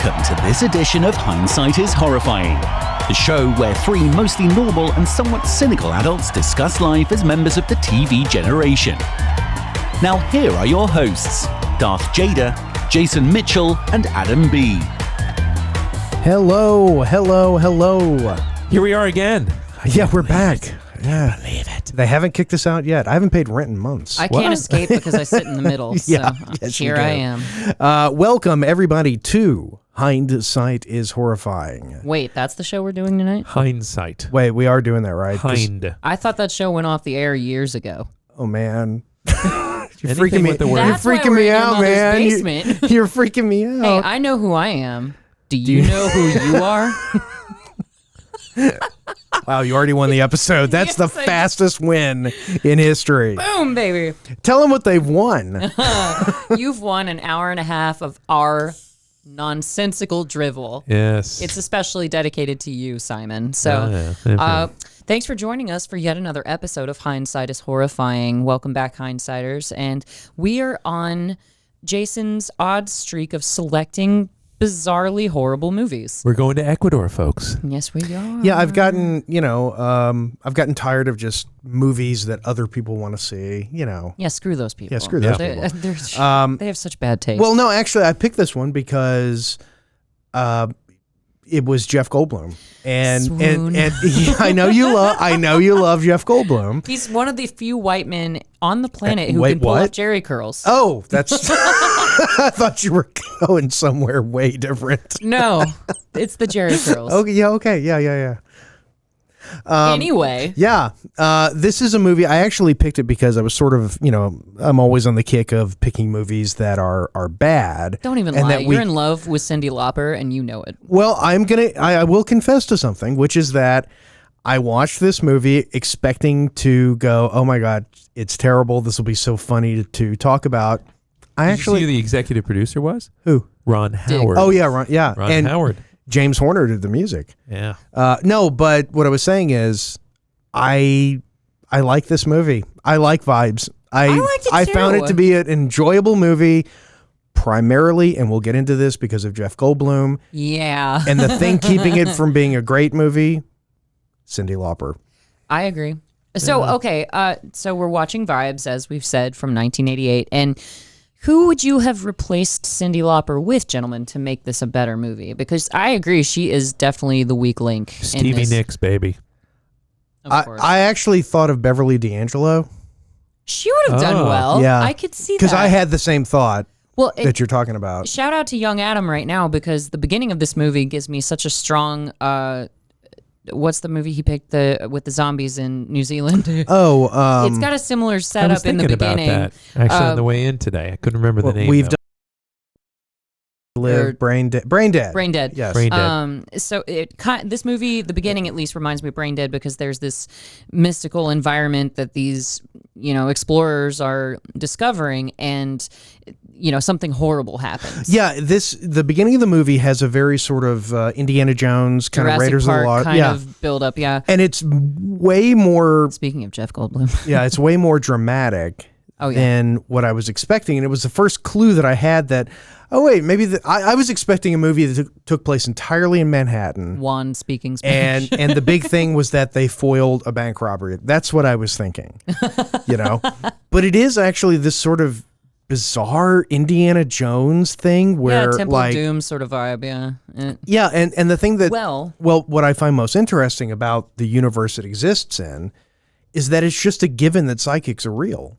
Welcome to this edition of Hindsight is Horrifying, the show where three mostly normal and somewhat cynical adults discuss life as members of the TV generation. Now here are your hosts, Darth Jada, Jason Mitchell, and Adam B. Hello. Here we are again. Yeah, we're back. Yeah. Believe it. They haven't kicked us out yet. I haven't paid rent in months. I can't escape because I sit in the middle. So yes, here I am. Welcome, everybody, to Hindsight is Horrifying. Wait, that's the show we're doing tonight? Hindsight. Wait, we are doing that, right? I thought that show went off the air years ago. Oh, man. You're Anything freaking me, with the word. you're That's why freaking we're me in your out, mother's man. basement. You're freaking me out. Hey, I know who I am. Do you know who you are? Wow, you already won the episode. That's the Yes, I did. fastest win in history. Boom, baby. Tell them what they've won. You've won an hour and a half of our nonsensical drivel. Yes. It's especially dedicated to you, Simon. So, thanks for joining us for yet another episode of Hindsight is Horrifying. Welcome back, Hindsighters. And we are on Jason's odd streak of selecting bizarrely horrible movies. We're going to Ecuador, folks. Yes, we are. Yeah, I've gotten tired of just movies that other people want to see, Yeah, screw those people. Yeah, screw those They- people. they have such bad taste. Well, no, actually, I picked this one because it was Jeff Goldblum, and Swoon. yeah, I know you love Jeff Goldblum. He's one of the few white men on the planet who Wait, can pull what? off Jerry curls. Oh, that's. I thought you were going somewhere way different. No, it's the Jerry curls. Okay, yeah. Anyway. Yeah, this is a movie. I actually picked it because I was sort of, I'm always on the kick of picking movies that are bad. Don't even and lie. that You're in love with Cyndi Lauper and you know it. Well, I will confess to something, which is that I watched this movie expecting to go, oh my God, it's terrible. This will be so funny to talk about. Did you see who the executive producer was? Who? Ron Howard. Oh yeah, Ron and Howard. James Horner did the music. Yeah. No, but what I was saying is, I like this movie. I like vibes. I liked it I too. found it to be an enjoyable movie, primarily, and we'll get into this because of Jeff Goldblum. Yeah. And the thing keeping it from being a great movie, Cyndi Lauper. I agree. So, okay, so we're watching Vibes, as we've said, from 1988. And who would you have replaced Cyndi Lauper with, gentlemen, to make this a better movie? Because I agree, she is definitely the weak link in Stevie this. Nicks, baby. Of course. I actually thought of Beverly D'Angelo. She would have done well. Yeah. I could see that. Because I had the same thought well, that you're talking about. shout out to young Adam right now, because the beginning of this movie gives me such a strong... what's the movie he picked with the zombies in New Zealand? Oh, it's got a similar I was setup in the thinking about beginning. that actually on the way in today. I couldn't remember the name. we've though. done Live Brain Dead. Brain Dead. Yes. Brain Dead. So this movie, the beginning at least, reminds me of Brain Dead because there's this mystical environment that these, explorers are discovering, and something horrible happens. Yeah, the beginning of the movie has a very sort of Indiana Jones kind Jurassic of Raiders Park of the Lost, kind of build up. Yeah. and it's way more. Speaking of Jeff Goldblum. Yeah, it's way more dramatic Oh, yeah. than what I was expecting, and it was the first clue that I had that. Oh wait, maybe I was expecting a movie that took place entirely in Manhattan. Juan speaking Spanish. And the big thing was that they foiled a bank robbery. That's what I was thinking, But it is actually this sort of bizarre Indiana Jones thing where, yeah, Temple like, of Doom sort of vibe. Yeah. yeah, and the thing that Well, what I find most interesting about the universe it exists in is that it's just a given that psychics are real.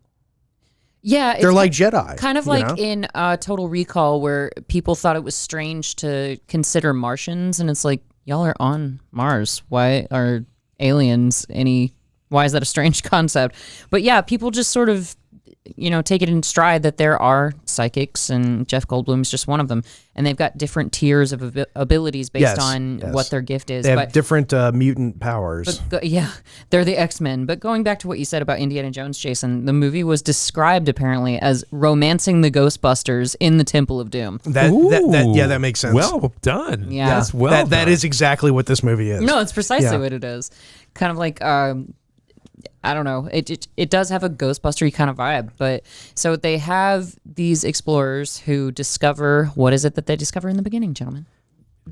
yeah. They're it's like Jedi, kind of like in Total Recall, where people thought it was strange to consider Martians, and it's like, y'all are on Mars. Why are aliens why is that a strange concept? But yeah, people just sort of, take it in stride that there are psychics, and Jeff Goldblum's just one of them. And they've got different tiers of abilities based on what their gift is. They have different mutant powers. Yeah, they're the X-Men. But going back to what you said about Indiana Jones, Jason, the movie was described apparently as romancing the Ghostbusters in the Temple of Doom. That makes sense. Well done. Yeah. That's well done. That is exactly what this movie is. No, it's precisely Yeah. what it is. Kind of like I don't know. It does have a Ghostbuster-y kind of vibe. But so they have these explorers who discover, what is it that they discover in the beginning, gentlemen?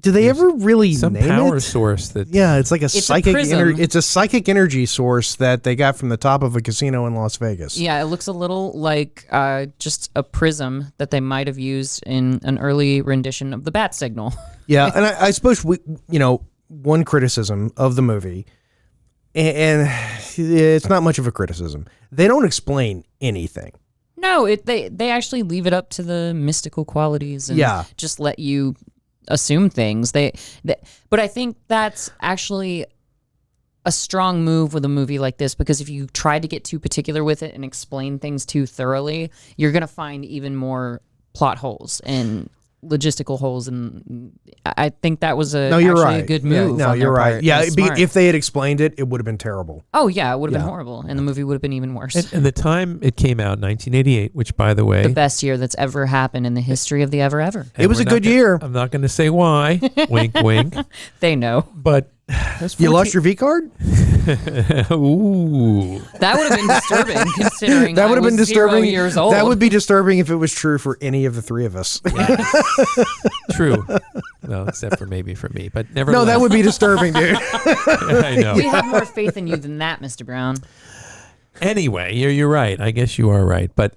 Do they ever really some name power it? source that? Yeah, it's like a psychic. It's a psychic energy source that they got from the top of a casino in Las Vegas. Yeah, it looks a little like just a prism that they might have used in an early rendition of the bat signal. Yeah, and I suppose one criticism of the movie, and it's not much of a criticism. They don't explain anything. No, they actually leave it up to the mystical qualities and just let you assume things. But I think that's actually a strong move with a movie like this, because if you try to get too particular with it and explain things too thoroughly, you're going to find even more plot holes and logistical holes, and I think that was a good move. Yeah, you're right. Yeah, if they had explained it, it would have been terrible. Oh yeah, it would have been horrible, and the movie would have been even worse. And the time it came out, 1988, which, by the way, the best year that's ever happened in the history of the ever. It was a good year. I'm not going to say why. Wink, wink. They know. But you lost your V card? Ooh. That would have been disturbing, considering that would have been disturbing. 0 years old. That would be disturbing if it was true for any of the three of us. True. Well, except for maybe for me, but nevertheless. No, that would be disturbing, dude. I know. We have more faith in you than that, Mr. Brown. Anyway, you're right. I guess you are right. But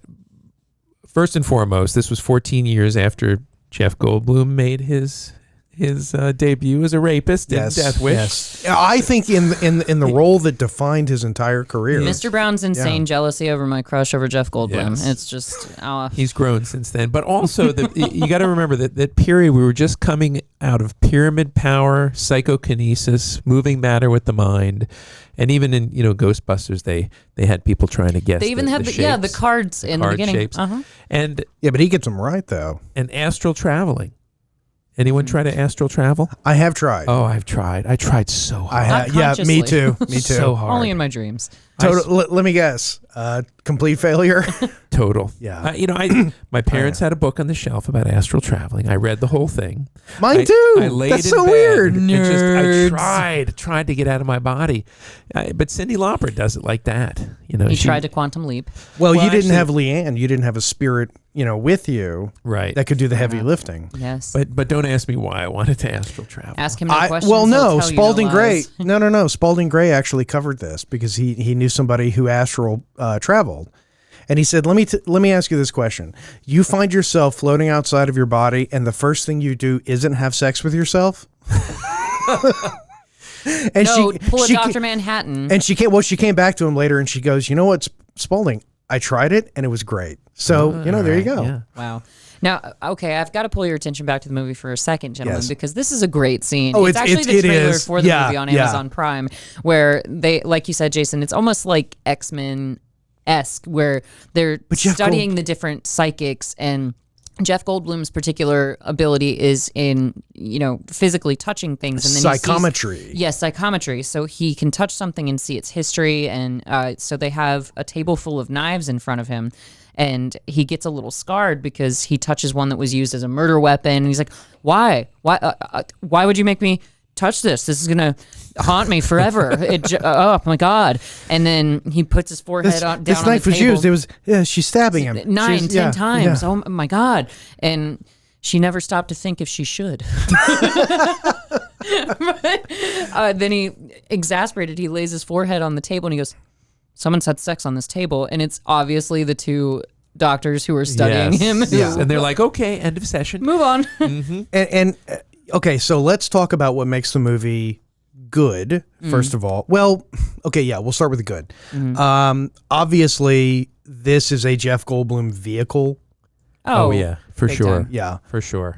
first and foremost, this was 14 years after Jeff Goldblum made his debut as a rapist in Death Wish. Yes. I think in the role that defined his entire career. Mr. Brown's insane jealousy over my crush over Jeff Goldblum. Yes. It's just he's grown since then. But also you got to remember that period we were just coming out of pyramid power, psychokinesis, moving matter with the mind. And even in Ghostbusters, they had people trying to guess. They even had the cards in the beginning. Shapes. And but he gets them right though. And astral traveling. Anyone try to astral travel? I have tried. Oh, I've tried. I tried so hard. Yeah, me too. Me too. So hard. Only in my dreams. Let me guess. Complete failure. Total. Yeah. My parents had a book on the shelf about astral traveling. I read the whole thing. Mine too. I laid That's in so bed weird. and I tried to get out of my body. But Cyndi Lauper does it like that. He tried to quantum leap. Well, you didn't have Leanne. You didn't have a spirit, with you. Right. That could do the heavy lifting. Yes. But don't ask me why I wanted to astral travel. Ask him no questions. Well, no. Spalding Gray. No. Spalding Gray actually covered this because he knew somebody who astral traveled. And he said, let me ask you this question. You find yourself floating outside of your body, and the first thing you do isn't have sex with yourself? And pull a Dr. Manhattan. And she came back to him later, and she goes, you know what, Spalding, I tried it, and it was great. So, there you go. Yeah. Wow. Now, okay, I've got to pull your attention back to the movie for a second, gentlemen, because this is a great scene. Oh, it's actually the trailer for the movie on yeah. Amazon Prime, where they, like you said, Jason, it's almost like X-Men-esque, where they're studying the different psychics, and Jeff Goldblum's particular ability is in, physically touching things. And then psychometry. Psychometry. So he can touch something and see its history. And so they have a table full of knives in front of him. And he gets a little scarred because he touches one that was used as a murder weapon. And he's like, why? Why would you make me touch this? This is going to haunt me forever. Oh, my God. And then he puts his forehead down on the table. This knife was used. It was, she's stabbing him. 10 times. Yeah. Oh, my God. And she never stopped to think if she should. Then he, exasperated, he lays his forehead on the table and he goes, someone's had sex on this table. And it's obviously the two doctors who are studying him. Yes. And they're like, okay, end of session. Move on. And okay, so let's talk about what makes the movie good, first of all. Well, okay, yeah, we'll start with the good. Obviously, this is a Jeff Goldblum vehicle. Oh yeah, for sure. Time. Yeah. For sure.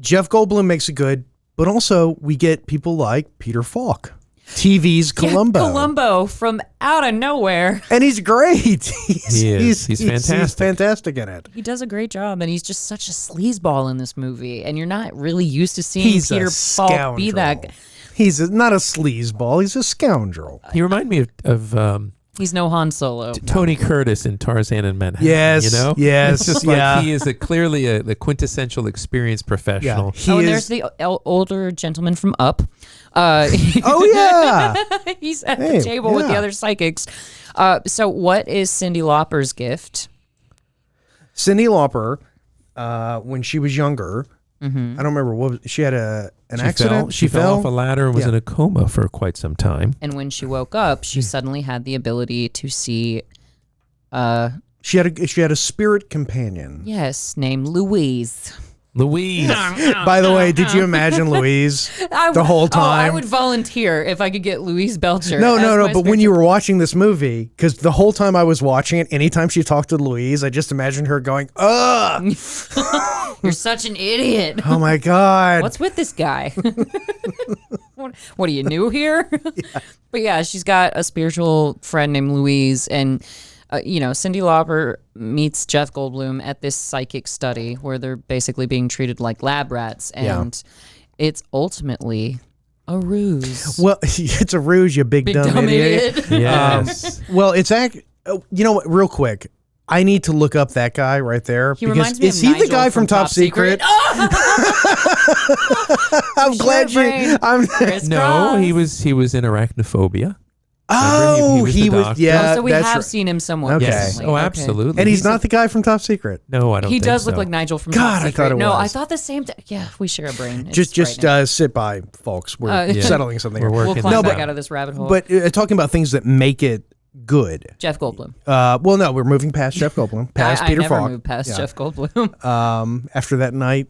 Jeff Goldblum makes it good, but also we get people like Peter Falk. TV's Columbo. Columbo from out of nowhere. And he's great. He's fantastic. He's fantastic in it. He does a great job, and he's just such a sleazeball in this movie. And you're not really used to seeing Peter Falk be that. He's not a sleazeball. He's a scoundrel. He reminded me of he's no Han Solo. Tony Curtis in Tarzan and Manhattan. Yes, It's just like he is clearly the quintessential experienced professional. Yeah, and there's the older gentleman from Up. Oh yeah, he's at the table with the other psychics. So what is Cyndi Lauper's gift? Cyndi Lauper, when she was younger, I don't remember she had an She accident. She fell off a ladder and was Yeah. in a coma for quite some time. And when she woke up, she suddenly had the ability to see, She had a spirit companion. yes, named Louise. Louise. By the way, did you imagine Louise the whole time? Oh, I would volunteer if I could get Louise Belcher. No. as my But when spirit you were watching this movie, because the whole time I was watching it, anytime she talked to Louise, I just imagined her going, "Ugh, You're such an idiot. oh my god." What's with this guy? What are you new here? But yeah, she's got a spiritual friend named Louise, and Cyndi Lauper meets Jeff Goldblum at this psychic study where they're basically being treated like lab rats, and it's ultimately a ruse. Well, it's a ruse, you big dumb idiot. Yes. Well, it's you know what? Real quick, I need to look up that guy right there. He reminds me is of he Nigel the guy from Top Secret? I'm glad you. I'm. No, he was in Arachnophobia. Oh, he was the doctor. Yeah, So we that's have right. seen him somewhat. Okay. Yes. recently. Oh, Okay. absolutely. And he's not the guy from Top Secret. No, I don't He think does look so. like Nigel from God, Top I Secret. thought it No, was. I thought the same. Yeah, we share a brain. It's Just frightening. sit by, folks. We're Yeah. settling something. We're here. working We'll climb No, back but- out of this rabbit hole. But talking about things that make it good. Jeff Goldblum. Well, no, we're moving past Jeff Goldblum, past Peter I never Falk. moved past Yeah. Jeff Goldblum. After that night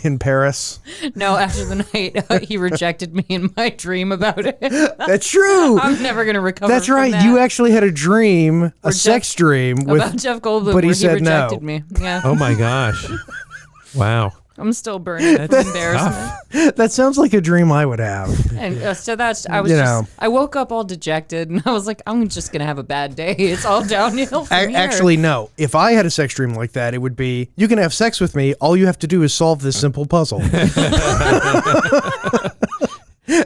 in Paris. No, after the night he rejected me in my dream about it. That's true. I'm never gonna recover. That's from right. that. You actually had a dream, a Or sex dream with. about Jeff Goldblum, but he where said no. rejected me. Yeah, Oh my gosh. Wow. I'm still burning with embarrassment. That sounds like a dream I would have. And so that's I was You just know. I woke up all dejected, and I was like, I'm just gonna have a bad day. It's all downhill from here. Actually, no. If I had a sex dream like that, it would be: you can have sex with me. All you have to do is solve this simple puzzle. It's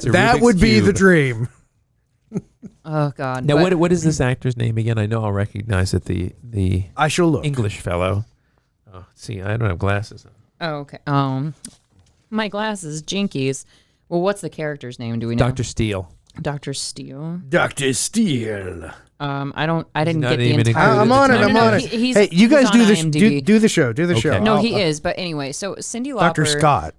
a That Rubik's would be the Cube. dream. Oh God. Now, but- what is this actor's name again? I know I'll recognize it. The I shall look. English fellow. Oh, see, I don't have glasses on. Oh, okay. My glasses, jinkies. Well, what's the character's name? Do we know? Dr. Steele. Dr. Steele. Dr. Steele. I didn't not get the even entire. included I'm on it. No, I'm no, on no, it. he's- Hey, you he's guys on do this. IMDb. Do the show. Do the Okay. show. No, I'll- he is. But anyway, so Cyndi Lauper. Dr. Scott.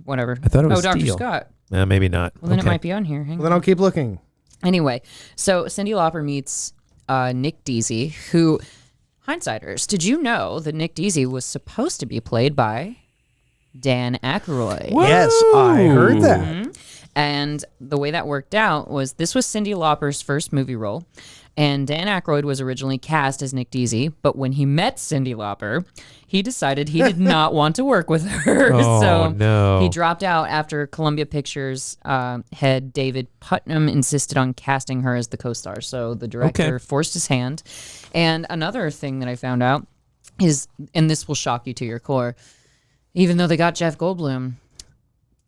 Whatever. I thought it was Oh, Dr. Steele. Scott. Maybe not. Well, then Okay. it might be on here. Hang Well, then I'll keep looking. Anyway, so Cyndi Lauper meets Nick Deasy, who, hindsighters, did you know that Nick Deasy was supposed to be played by Dan Aykroyd? Yes, I heard that. And the way that worked out was this was Cyndi Lauper's first movie role, and Dan Aykroyd was originally cast as Nick Deasy, but when he met Cyndi Lauper, he decided he did not want to work with her. Oh, so no. he dropped out after Columbia Pictures head David Putnam insisted on casting her as the co-star. So the director forced his hand. And another thing that I found out is, and this will shock you to your core, even though they got Jeff Goldblum,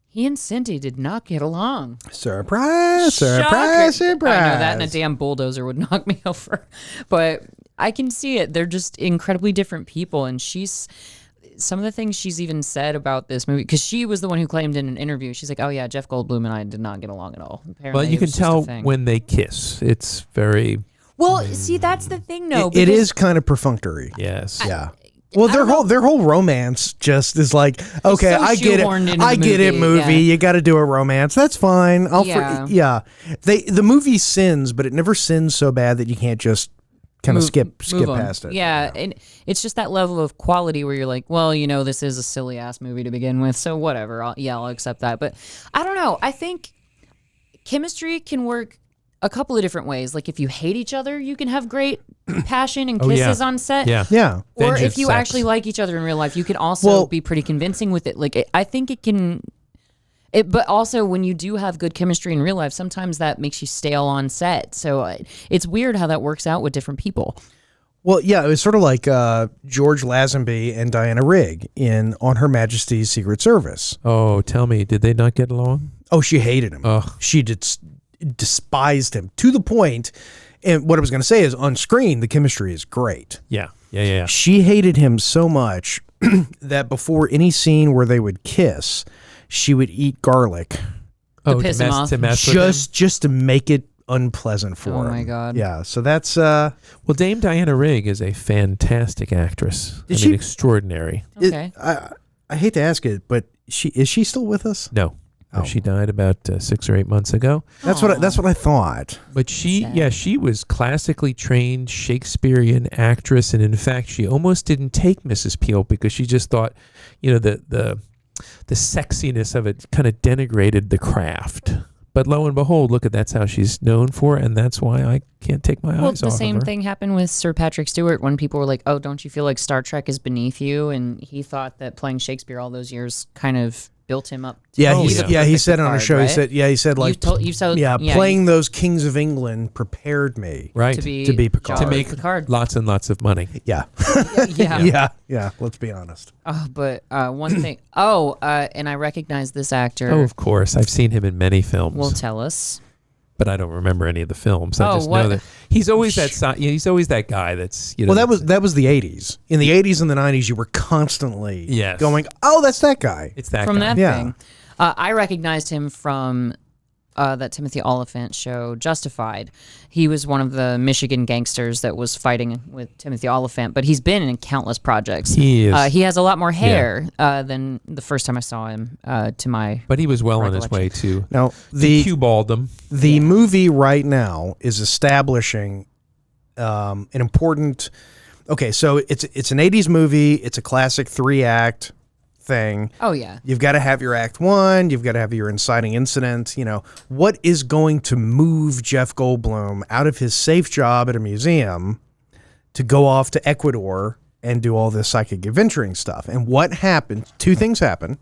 he and Cyndi did not get along. Surprise, surprise, Shocker. surprise. I know that and a damn bulldozer would knock me over. But I can see it. They're just incredibly different people. And some of the things she's even said about this movie, because she was the one who claimed in an interview, she's like, oh yeah, Jeff Goldblum and I did not get along at all. Apparently, Well, you it can was just a tell thing. when they kiss. It's very, Well, see, that's the thing, though. It because- is kind of perfunctory. yes. Yeah. Well, their whole romance just is like, okay, so I get it. shoehorned into I the get it, movie, movie. yeah. You got to do a romance. That's fine. Yeah. The movie sins, but it never sins so bad that you can't just kind of skip move on. past it. Yeah, and it's just that level of quality where you're like, well, this is a silly ass movie to begin with, so whatever. I'll accept that. But I don't know. I think chemistry can work a couple of different ways. Like if you hate each other, you can have great passion and kisses on set. Yeah. Yeah. Or Vengeance if you sex. actually like each other in real life, you can also be pretty convincing with it. Like I think it can. But also, when you do have good chemistry in real life, sometimes that makes you stale on set. So it's weird how that works out with different people. Well, yeah, it was sort of like George Lazenby and Diana Rigg in On Her Majesty's Secret Service. Oh, tell me, did they not get along? Oh, she hated him. Ugh. She despised him to the point. And what I was going to say is, on screen, the chemistry is great. Yeah. Yeah. She hated him so much that before any scene where they would kiss, she would eat garlic Oh, piss him off. to mess with him? just to make it unpleasant for him. Oh, my God. Yeah, so that's Well, Dame Diana Rigg is a fantastic actress. Did she- Extraordinary. Okay. I I hate to ask it, but is she still with us? No. She died about 6 or 8 months ago. That's what I thought. But she was classically trained Shakespearean actress, and in fact, she almost didn't take Mrs. Peel because she just thought, the sexiness of it kind of denigrated the craft. But lo and behold, that's how she's known for, and that's why I can't take my eyes off of her. Well, the same thing happened with Sir Patrick Stewart when people were like, "Oh, don't you feel like Star Trek is beneath you?" And he thought that playing Shakespeare all those years kind of built him up. He said on a show, right? he said like, playing those kings of England prepared me right to be Picard. To make Picard. lots and lots of money. Yeah. Yeah. Let's be honest. But one thing. And I recognize this actor. Oh, of course. I've seen him in many films. Will tell us. But I don't remember any of the films. I just know that he's always he's always that guy that's Well, that was the 80s. In the 80s and the 90s, you were constantly going, "Oh, that's that guy." It's that from guy. that thing. I recognized him from that Timothy Olyphant show, Justified. He was one of the Michigan gangsters that was fighting with Timothy Olyphant, but he's been in countless projects. He is. He has a lot more hair than the first time I saw him. But he was well on his way to. Now cue balled him. The movie right now is establishing an important. Okay, so it's an 80s movie. It's a classic 3-act thing. Oh yeah. You've got to have your act 1, you've got to have your inciting incident, what is going to move Jeff Goldblum out of his safe job at a museum to go off to Ecuador and do all this psychic adventuring stuff. And what happened? 2 things happen.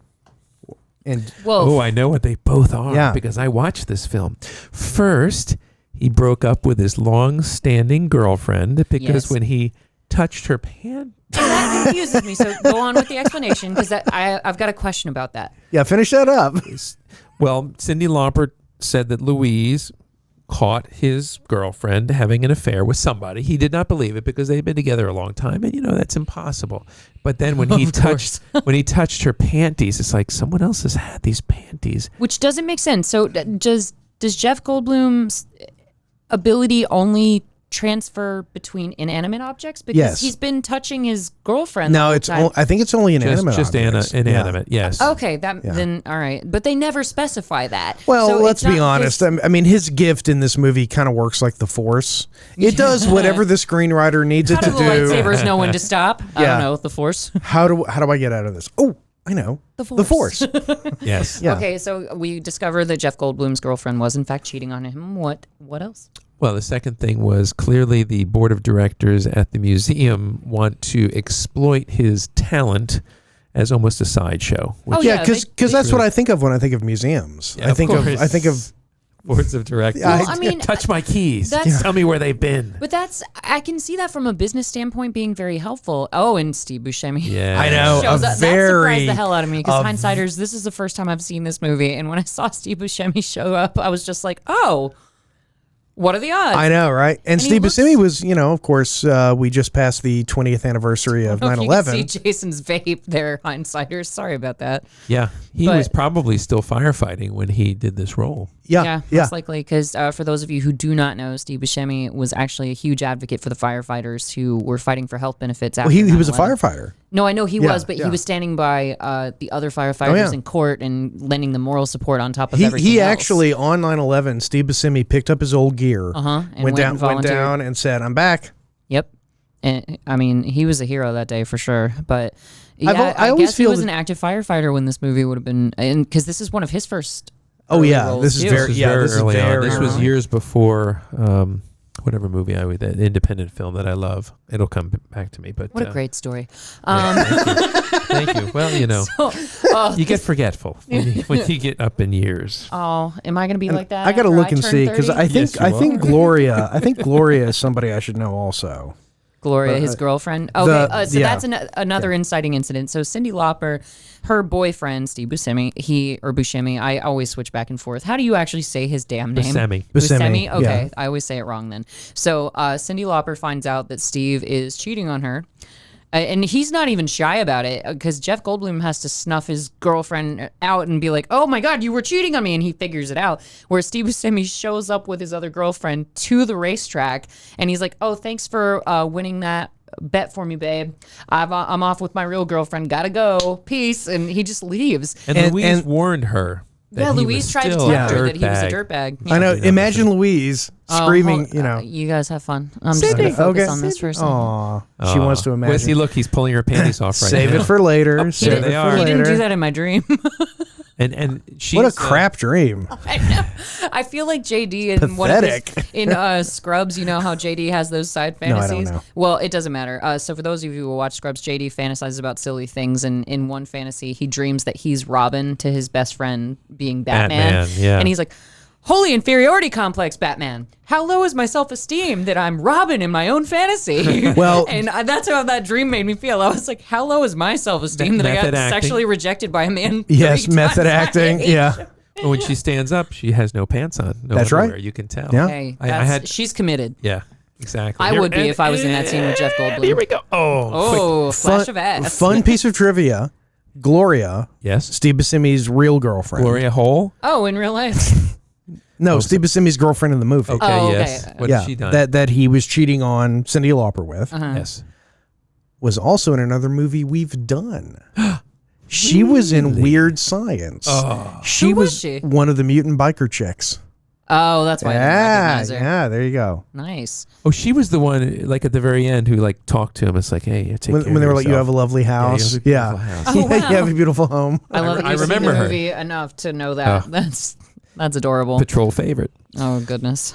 And I know what they both are because I watched this film. First, he broke up with his long-standing girlfriend because when he touched her pant. That confuses me. So go on with the explanation because I've got a question about that. Yeah, finish that up. Well, Cyndi Lauper said that Louise caught his girlfriend having an affair with somebody. He did not believe it because they'd been together a long time, and that's impossible. But then when he touched her panties, it's like someone else has had these panties, which doesn't make sense. So does Jeff Goldblum's ability only transfer between inanimate objects because he's been touching his girlfriend? No, I think it's only inanimate. Just inanimate. Yes. Okay, then all right, but they never specify that. Well, so let's be honest. I mean, his gift in this movie kind of works like the Force. It does whatever the screenwriter needs it to do. Lightsabers know when to stop. I don't know the Force. How do I get out of this? Oh, I know. The Force. Yes. Yeah. Okay, so we discover that Jeff Goldblum's girlfriend was in fact cheating on him. What else? Well, the second thing was clearly the board of directors at the museum want to exploit his talent as almost a sideshow. Because that's what I think of when I think of museums. Yeah, I think of boards of directors. Well, I mean, touch my keys. Tell me where they've been. But I can see that from a business standpoint being very helpful. Oh, and Steve Buscemi. Yeah, I know. That surprised the hell out of me because Hindsighters, this is the first time I've seen this movie, and when I saw Steve Buscemi show up, I was just like, oh. What are the odds? I know, right? And Steve Buscemi was, of course, we just passed the 20th anniversary of 9/11. You can see Jason's vape there, Hindsighters. Sorry about that. Yeah, he was probably still firefighting when he did this role. Yeah, most likely. Because for those of you who do not know, Steve Buscemi was actually a huge advocate for the firefighters who were fighting for health benefits after 9/11. He was a firefighter. No, I know he was, but he was standing by the other firefighters in court and lending them moral support on top of everything He else. actually, on 9/11, Steve Buscemi picked up his old gear, and went down and said, "I'm back." Yep. And I mean, he was a hero that day for sure. But I always guess he feel was an active firefighter when this movie would have been, and because this is one of his first. This is very early on. This was years before whatever movie that independent film that I love. It'll come back to me. But what a great story. Thank you. Well, you get forgetful when you get up in years. Oh, am I going to be like that? I got to look and see because I think Gloria. I think Gloria is somebody I should know also. Gloria, his girlfriend. Okay, that's another inciting incident. So Cyndi Lauper, her boyfriend, Steve Buscemi, I always switch back and forth. How do you actually say his damn name? Buscemi. Okay, I always say it wrong then. So Cyndi Lauper finds out that Steve is cheating on her. And he's not even shy about it because Jeff Goldblum has to snuff his girlfriend out and be like, oh my God, you were cheating on me. And he figures it out. Whereas Steve Buscemi shows up with his other girlfriend to the racetrack. And he's like, oh, thanks for winning that bet for me, babe. I'm off with my real girlfriend. Gotta go. Peace. And he just leaves. And Louise warned her. Yeah, Louise tried to tell her that he was a dirtbag. I know. Imagine Louise screaming, you guys have fun. I'm just going to focus on this for a second. Aw. She wants to imagine. See, look, he's pulling her panties off right now. Save it for later. There they are. He didn't do that in my dream. And she's, what a crap dream. I know. I feel like JD in one of his, Scrubs, you know how JD has those side fantasies? No, I don't know. Well, it doesn't matter. So for those of you who watch Scrubs, JD fantasizes about silly things, and in one fantasy, he dreams that he's Robin to his best friend being Batman. Yeah. And he's like, holy inferiority complex, Batman. How low is my self-esteem that I'm Robin in my own fantasy? Well, and that's how that dream made me feel. I was like, how low is my self-esteem that I got sexually rejected by a man? Yes, method acting. Yeah. When she stands up, she has no pants on. No That's underwear, right. You can tell. Yeah. Hey, she's committed. Yeah, exactly. I would be if I was in that scene with Jeff Goldblum. Here we go. Oh, flash of ass. Fun piece of trivia. Gloria, Yes. Steve Buscemi's real girlfriend. Gloria Hole. Oh, in real life. No, Steve Buscemi's girlfriend in the movie. Okay, Oh, okay. yes. What has she done? That he was cheating on Cyndi Lauper with. Yes. Was also in another movie we've done. She was in Weird Science. She Who was was she? one of the mutant biker chicks. Oh, that's why I didn't recognize her. Yeah, there you go. Nice. Oh, she was the one, like at the very end, who like talked to him. It's like, hey, take When care they of were like, you have a yourself. lovely house. you have a beautiful house. Oh, wow. You have a beautiful home. I love that I you've seen remember the her. movie enough to know that. That's adorable. Patrol favorite. Oh, goodness.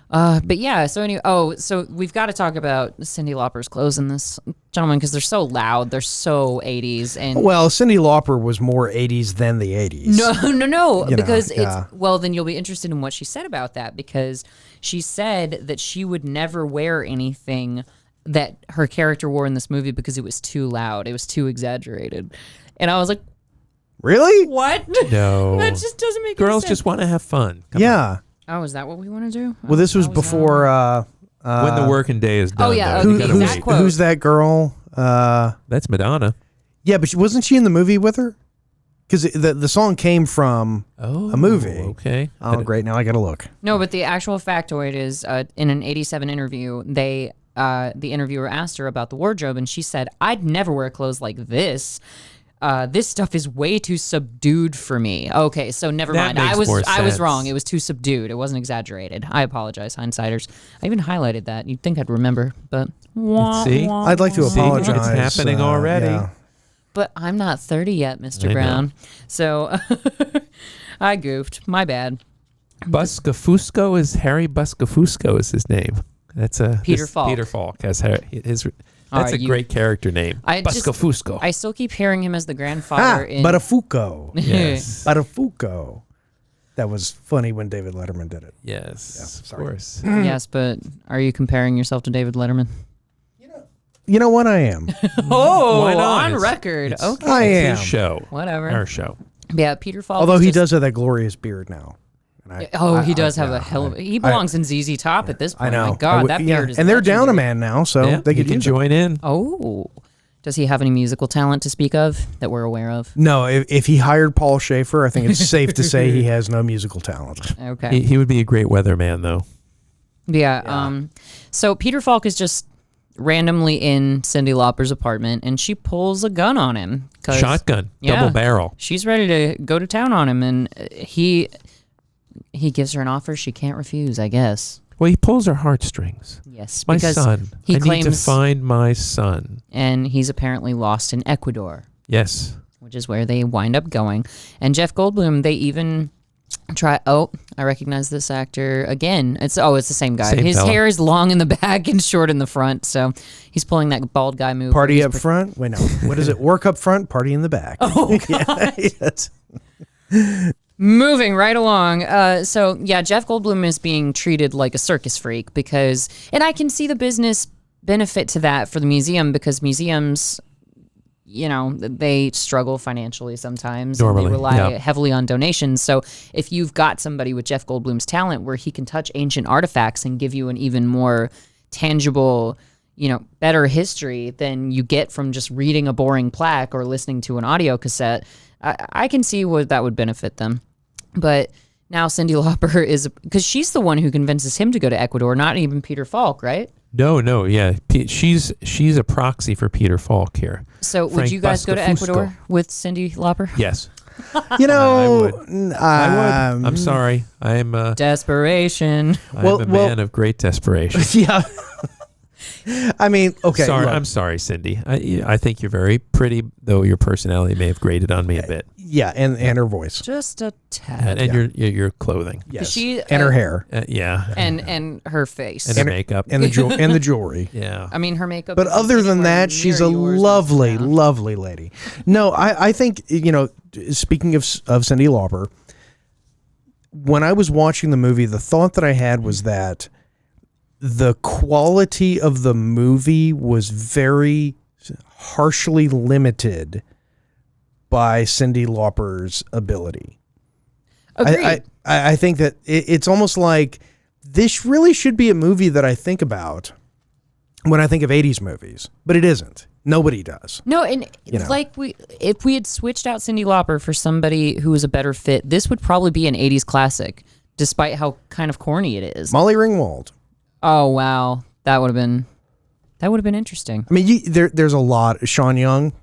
But yeah, so anyway, so we've got to talk about Cyndi Lauper's clothes in this, gentlemen, because they're so loud. They're so 80s. And Well, Cyndi Lauper was more 80s than the 80s. No, You because know, yeah. then you'll be interested in what she said about that, because she said that she would never wear anything that her character wore in this movie because it was too loud. It was too exaggerated. And I was like, Really? what? No. That just doesn't make Girls any sense. just want to have fun. Come Yeah. Oh, is that what we want to do? Well, this was before. on. When the working day is done. yeah, though, oh, you the gotta exact wait. quote. Who's that girl? That's Madonna. Yeah, but wasn't she in the movie with her? Because the song came from a movie. Okay. Oh, great. Now I got to look. No, but the actual factoid is in an 87 interview, the interviewer asked her about the wardrobe, and she said, I'd never wear clothes like this. This stuff is way too subdued for me. Okay, so never That mind. I makes more was sense. wrong. It was too subdued. It wasn't exaggerated. I apologize, hindsighters. I even highlighted that. You'd think I'd remember, but See? I'd like to See, apologize. it's happening already. yeah. But I'm not 30 yet, Mr. I Brown. So I goofed. My bad. Buscafusco is Harry Buscafusco is his name. That's Peter Falk. Peter Falk has his. All That's right, a great character name. Buscafusco. I still keep hearing him as the grandfather in... Butafuco. Yes. Butafuco. That was funny when David Letterman did it. Yes. Of sorry. course. Yes, but are you comparing yourself to David Letterman? You know what? I am. Oh, Why not? on It's- record. it's- Okay. I It's am. his show. Whatever. Our show. Yeah, Peter Falk. Although is he just- does have that glorious beard now. And he does have a hell of a... He belongs in ZZ Top at this point. I know. My God, that yeah. beard is And they're down a legendary. man now, so Yeah, they he could can use it. join in. Oh. Does he have any musical talent to speak of that we're aware of? No, if he hired Paul Schaefer, I think it's safe to say he has no musical talent. Okay. He would be a great weatherman, though. Yeah. So Peter Falk is just randomly in Cyndi Lauper's apartment, and she pulls a gun on him. Shotgun, Yeah. double barrel. She's ready to go to town on him, and he gives her an offer she can't refuse, I guess. Well, he pulls her heartstrings. Yes, My because son. he I claims, need to find my son. and he's apparently lost in Ecuador, Yes. which is where they wind up going. And Jeff Goldblum, they even try. Oh, I recognize this actor again. It's the same guy. Same His fella. hair is long in the back and short in the front, so he's pulling that bald guy move. where Party he's up front? Wait, no. What is it? Work up front, party in the back. Oh, God. Yes. Moving right along. So yeah, Jeff Goldblum is being treated like a circus freak because, and I can see the business benefit to that for the museum because museums, you know, they struggle financially sometimes. Normally, and they rely yeah. heavily on donations. So if you've got somebody with Jeff Goldblum's talent where he can touch ancient artifacts and give you an even more tangible, you know, better history than you get from just reading a boring plaque or listening to an audio cassette, I can see what that would benefit them. But now Cyndi Lauper is, because she's the one who convinces him to go to Ecuador, not even Peter Falk, right? No, yeah. She's a proxy for Peter Falk here. So would Frank you guys go to Buscafusco. Ecuador with Cyndi Lauper? Yes. You know, I would. I'm sorry. I'm Desperation. a man of great desperation. Yeah. I mean, okay. Sorry, look. I'm sorry, Cindy. I think you're very pretty, though your personality may have grated on me a bit. Yeah, and her voice. Just a tad. And your clothing. Yes. She, and her hair. Yeah. And her face. And her makeup. And the jewelry. Yeah. I mean, her makeup. But isn't other than anywhere that, she's a near yours, lovely, Mr. lovely lady. No, I think, speaking of Cyndi Lauper, when I was watching the movie, the thought that I had was that the quality of the movie was very harshly limited by Cyndi Lauper's ability. Agreed. I think that it's almost like this really should be a movie that I think about when I think of 80s movies, but it isn't. Nobody does. No, and if we had switched out Cyndi Lauper for somebody who was a better fit, this would probably be an 80s classic, despite how kind of corny it is. Molly Ringwald. Oh wow, that would have been interesting. I mean, there's a lot. Sean Young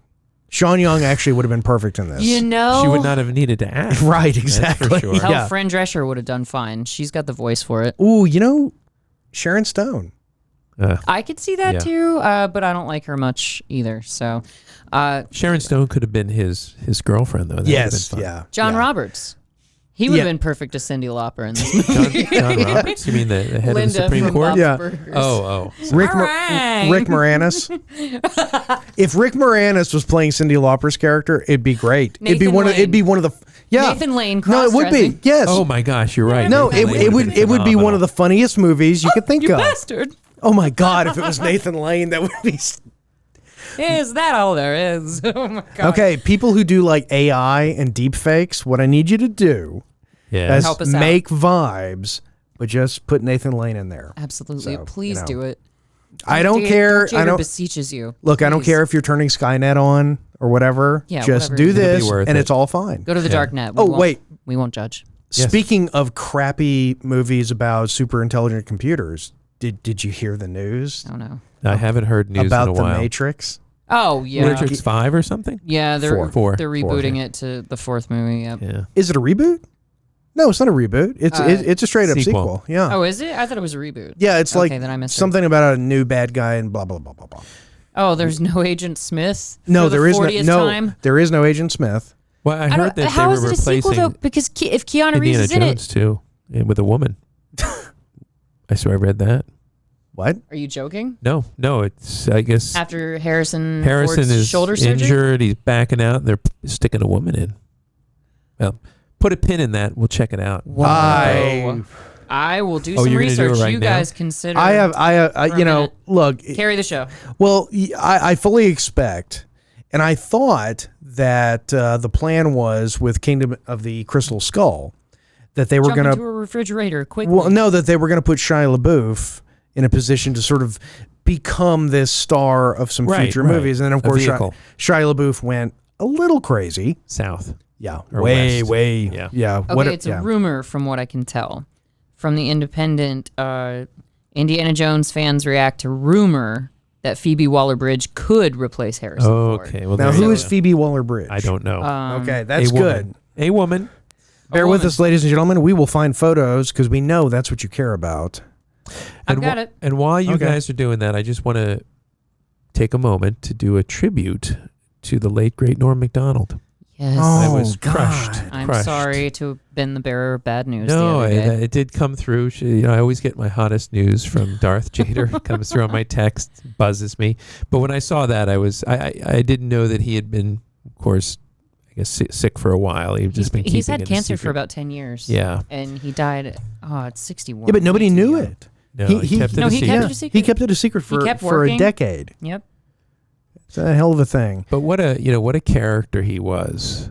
actually would have been perfect in this. She would not have needed to act. Right, exactly. That's for sure. Hell, Fran Drescher would have done fine. She's got the voice for it. Ooh, Sharon Stone. I could see that too, but I don't like her much either. So, Sharon Stone could have been his girlfriend, though. That would have been fun. Yeah. John Roberts. He would have been perfect as Cyndi Lauper in this movie. John Roberts? You mean the head Linda of the Supreme from Court? Bob's Yeah. Burgers. Oh. Rick right. Moranis. If Rick Moranis was playing Cyndi Lauper's character, it'd be great. It'd be Nathan one of the Nathan Lane No, it would be. cross-dressing. Yes. Oh my gosh, you're right. No, Nathan Lane it would be one phenomenal. of the funniest movies you could think You of. bastard. Oh my God, if it was Nathan Lane, that would be. Is that all there is? Oh my God. Okay, people who do like AI and deep fakes, what I need you to do Yeah. is Help us out. make vibes, but just put Nathan Lane in there. Absolutely. So, Please do it. I don't Dave- care. Jader I don't beseeches you. look. I don't Please. care if you're turning Skynet on or whatever. Yeah, just whatever. do It'll be this, worth and it. it's all fine. Go to the dark net. Oh, wait. We won't judge. Yes. Speaking of crappy movies about super intelligent computers, did you hear the news Oh no. I haven't heard news about in a the while. Matrix? Oh yeah. Matrix 5 or something? Yeah, they're Four. they're rebooting it to the fourth movie. Yep. Yeah. Is it a reboot? No, it's not a reboot. It's a straight up sequel. sequel. Yeah. Oh, is it? I thought it was a reboot. Yeah, it's Okay, like then I missed it. something about a new bad guy and blah blah blah blah blah. Oh, there's no Agent Smith. No, for the there is 40th no. time? There is no Agent Smith. Well, I I heard don't, that how they is were it a sequel replacing though? Because if Keanu Reeves Indiana is in Jones it, too, with a woman. I swear I read that. What? are you joking? No, it's I guess After Harrison Harrison Ford's is shoulder surgery. injured. He's backing out. And they're sticking a woman in. Well, put a pin in that. We'll check it out. Whoa. I will do Oh, some you're gonna do it research. right you now? guys consider. I have. for a You know. minute. Look. Carry the show. Well, I fully expect, and I thought that the plan was with Kingdom of the Crystal Skull that they were Jump going into to. a refrigerator quickly. Well, no, that they were going to put Shia LaBeouf in a position to sort of become this star of some Right, future right. movies, and then of A course vehicle. Shia LaBeouf went a little crazy. South. Yeah, Or way, west. way, Yeah. yeah. Okay, it's a rumor from what I can tell. From the Independent, Indiana Jones fans react to rumor that Phoebe Waller-Bridge could replace Harrison Ford. Okay. Well, Now, there you who go. is Phoebe Waller-Bridge? I don't know. Okay, that's A woman. good. A woman. Bear with woman. us, ladies and gentlemen. We will find photos because we know that's what you care about. I've got it. And while you Okay. guys are doing that, I just want to take a moment to do a tribute to the late great Norm Macdonald. Yes. I Oh, was God. crushed. I'm crushed. sorry to have been the bearer of bad news No, the other day. it did come through. I always get my hottest news from Darth Jader. It comes through on my text, buzzes me. But when I saw that, I didn't know that he had been, of course, I guess sick for a while. He'd just been He's keeping had it a cancer for secret. about 10 years. Yeah. And he died at 61. Yeah, but nobody Way too knew young. it. No, he kept it No, a he secret. kept it a secret. He kept it a secret He kept for a working. decade. Yep. It's a hell of a thing. But what a character he was.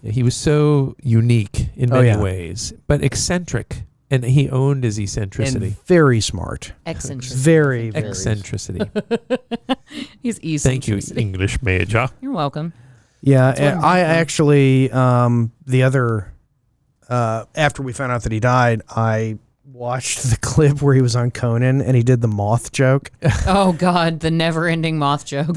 He was so unique in Oh, many yeah. ways, but eccentric, and he owned his eccentricity. And very smart. Eccentric. Very, very. Eccentricity. He's easy. Thank you, English major. You're welcome. Yeah, what I'm I thinking. actually, the other, after we found out that he died, I watched the clip where he was on Conan and he did the moth joke. Oh God, the never-ending moth joke.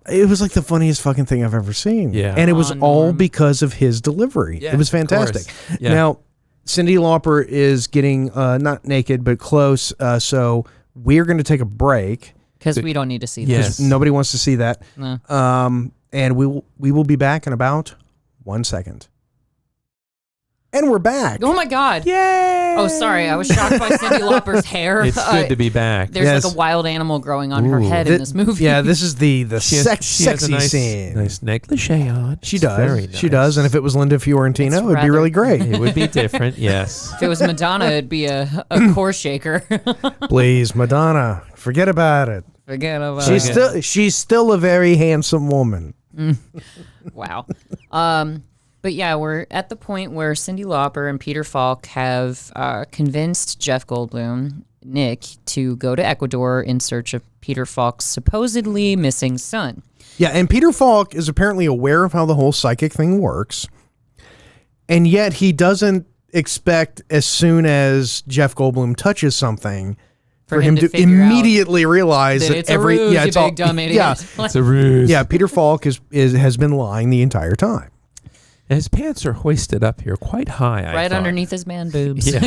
It was like the funniest fucking thing I've ever seen. Yeah. And it was all Norm. because of his delivery. Yeah, it was of course. fantastic. Yeah. Now, Cyndi Lauper is getting not naked, but close. So we're going to take a break. Because we don't need to see Yes. this. Nobody wants to see that. No. And we will be back in about 1 second. And we're back. Oh my God. Yay! Oh, sorry. I was shocked by Cyndi Lauper's hair. It's good to be back. There's Yes. like a wild animal growing on her Ooh. head in this movie. Yeah, this is the She has sexy a nice, scene. nice negligee on. She It's does. very She nice. does. And if it was Linda Fiorentino, It's it would be rather- really great. It would be different, yes. If it was Madonna, it'd be a core shaker. Please, Madonna, forget about it. Forget about She's still a very handsome woman. Wow. But yeah, we're at the point where Cyndi Lauper and Peter Falk have convinced Jeff Goldblum, Nick, to go to Ecuador in search of Peter Falk's supposedly missing son. Yeah, and Peter Falk is apparently aware of how the whole psychic thing works, and yet he doesn't expect as soon as Jeff Goldblum touches something for him to figure out immediately realize that that it's a ruse, yeah, you it's all big dumb idiot. yeah, It's a ruse. yeah. Peter Falk has been lying the entire time. And his pants are hoisted up here quite high. I Right thought. underneath his man boobs. Yeah.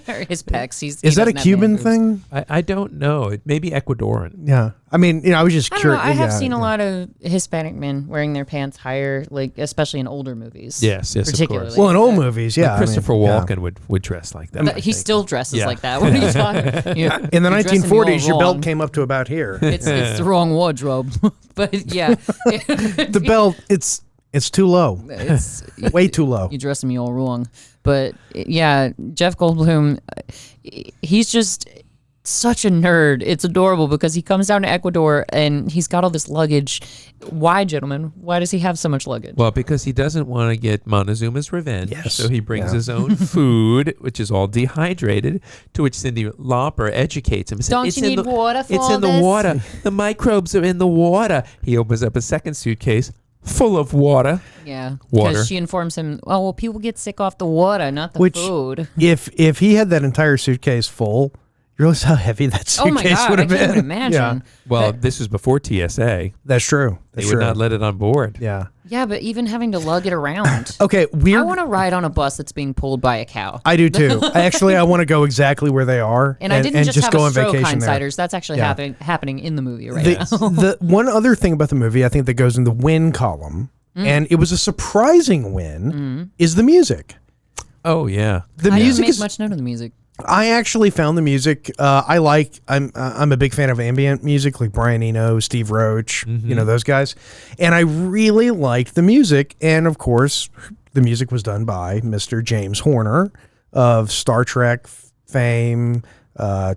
Or his pecs. He Is that a doesn't have Cuban man boobs. thing? I don't know. It may be Ecuadorian. Yeah, I mean, I was just I don't know. curious. I have yeah, seen a yeah. lot of Hispanic men wearing their pants higher, like especially in older movies. Yes, of particularly. course. Well, in old movies, yeah. Like Christopher I mean, yeah. Walken would dress like that. But I he think. still dresses Yeah. like that. What are you talking? In the You're dressing me all 1940s, your belt wrong. came up to about here. It's the wrong wardrobe. But yeah, The belt, it's too low, it's way too low. you dressing me all wrong. But yeah, Jeff Goldblum, he's just such a nerd. It's adorable because he comes down to Ecuador and he's got all this luggage. Why, gentlemen? Why does he have so much luggage? Well, because he doesn't want to get Montezuma's revenge. Yes. So he brings Yeah. his own food, which is all dehydrated, to which Cyndi Lauper educates him. He said, Don't "It's you in need the- water for It's in the this?" water. The microbes are in the water." He opens up a second suitcase full of water. Yeah, Water. because she informs him, "Oh well, people get sick off the water, not the Which- food." If he had that entire suitcase full, you realize how heavy that suitcase Oh my god, would I have can't been. even imagine. Yeah, Well, this was before TSA. that's true. They That's would true. not let it on board. Yeah. Yeah, but even having to lug it around. Okay. I want to ride on a bus that's being pulled by a cow. I do too. I want to go exactly where they are, And I didn't just have go a on stroke, vacation there. hindsighters. That's actually Yeah. happening in the movie right The, now. the one other thing about the movie, I think that goes in the win column, and it was a surprising win, is the music. Oh, yeah. The I didn't music make is. much note of the music. I actually found the music. I'm a big fan of ambient music, like Brian Eno, Steve Roach, those guys, and I really liked the music. And of course, the music was done by Mr. James Horner of Star Trek fame,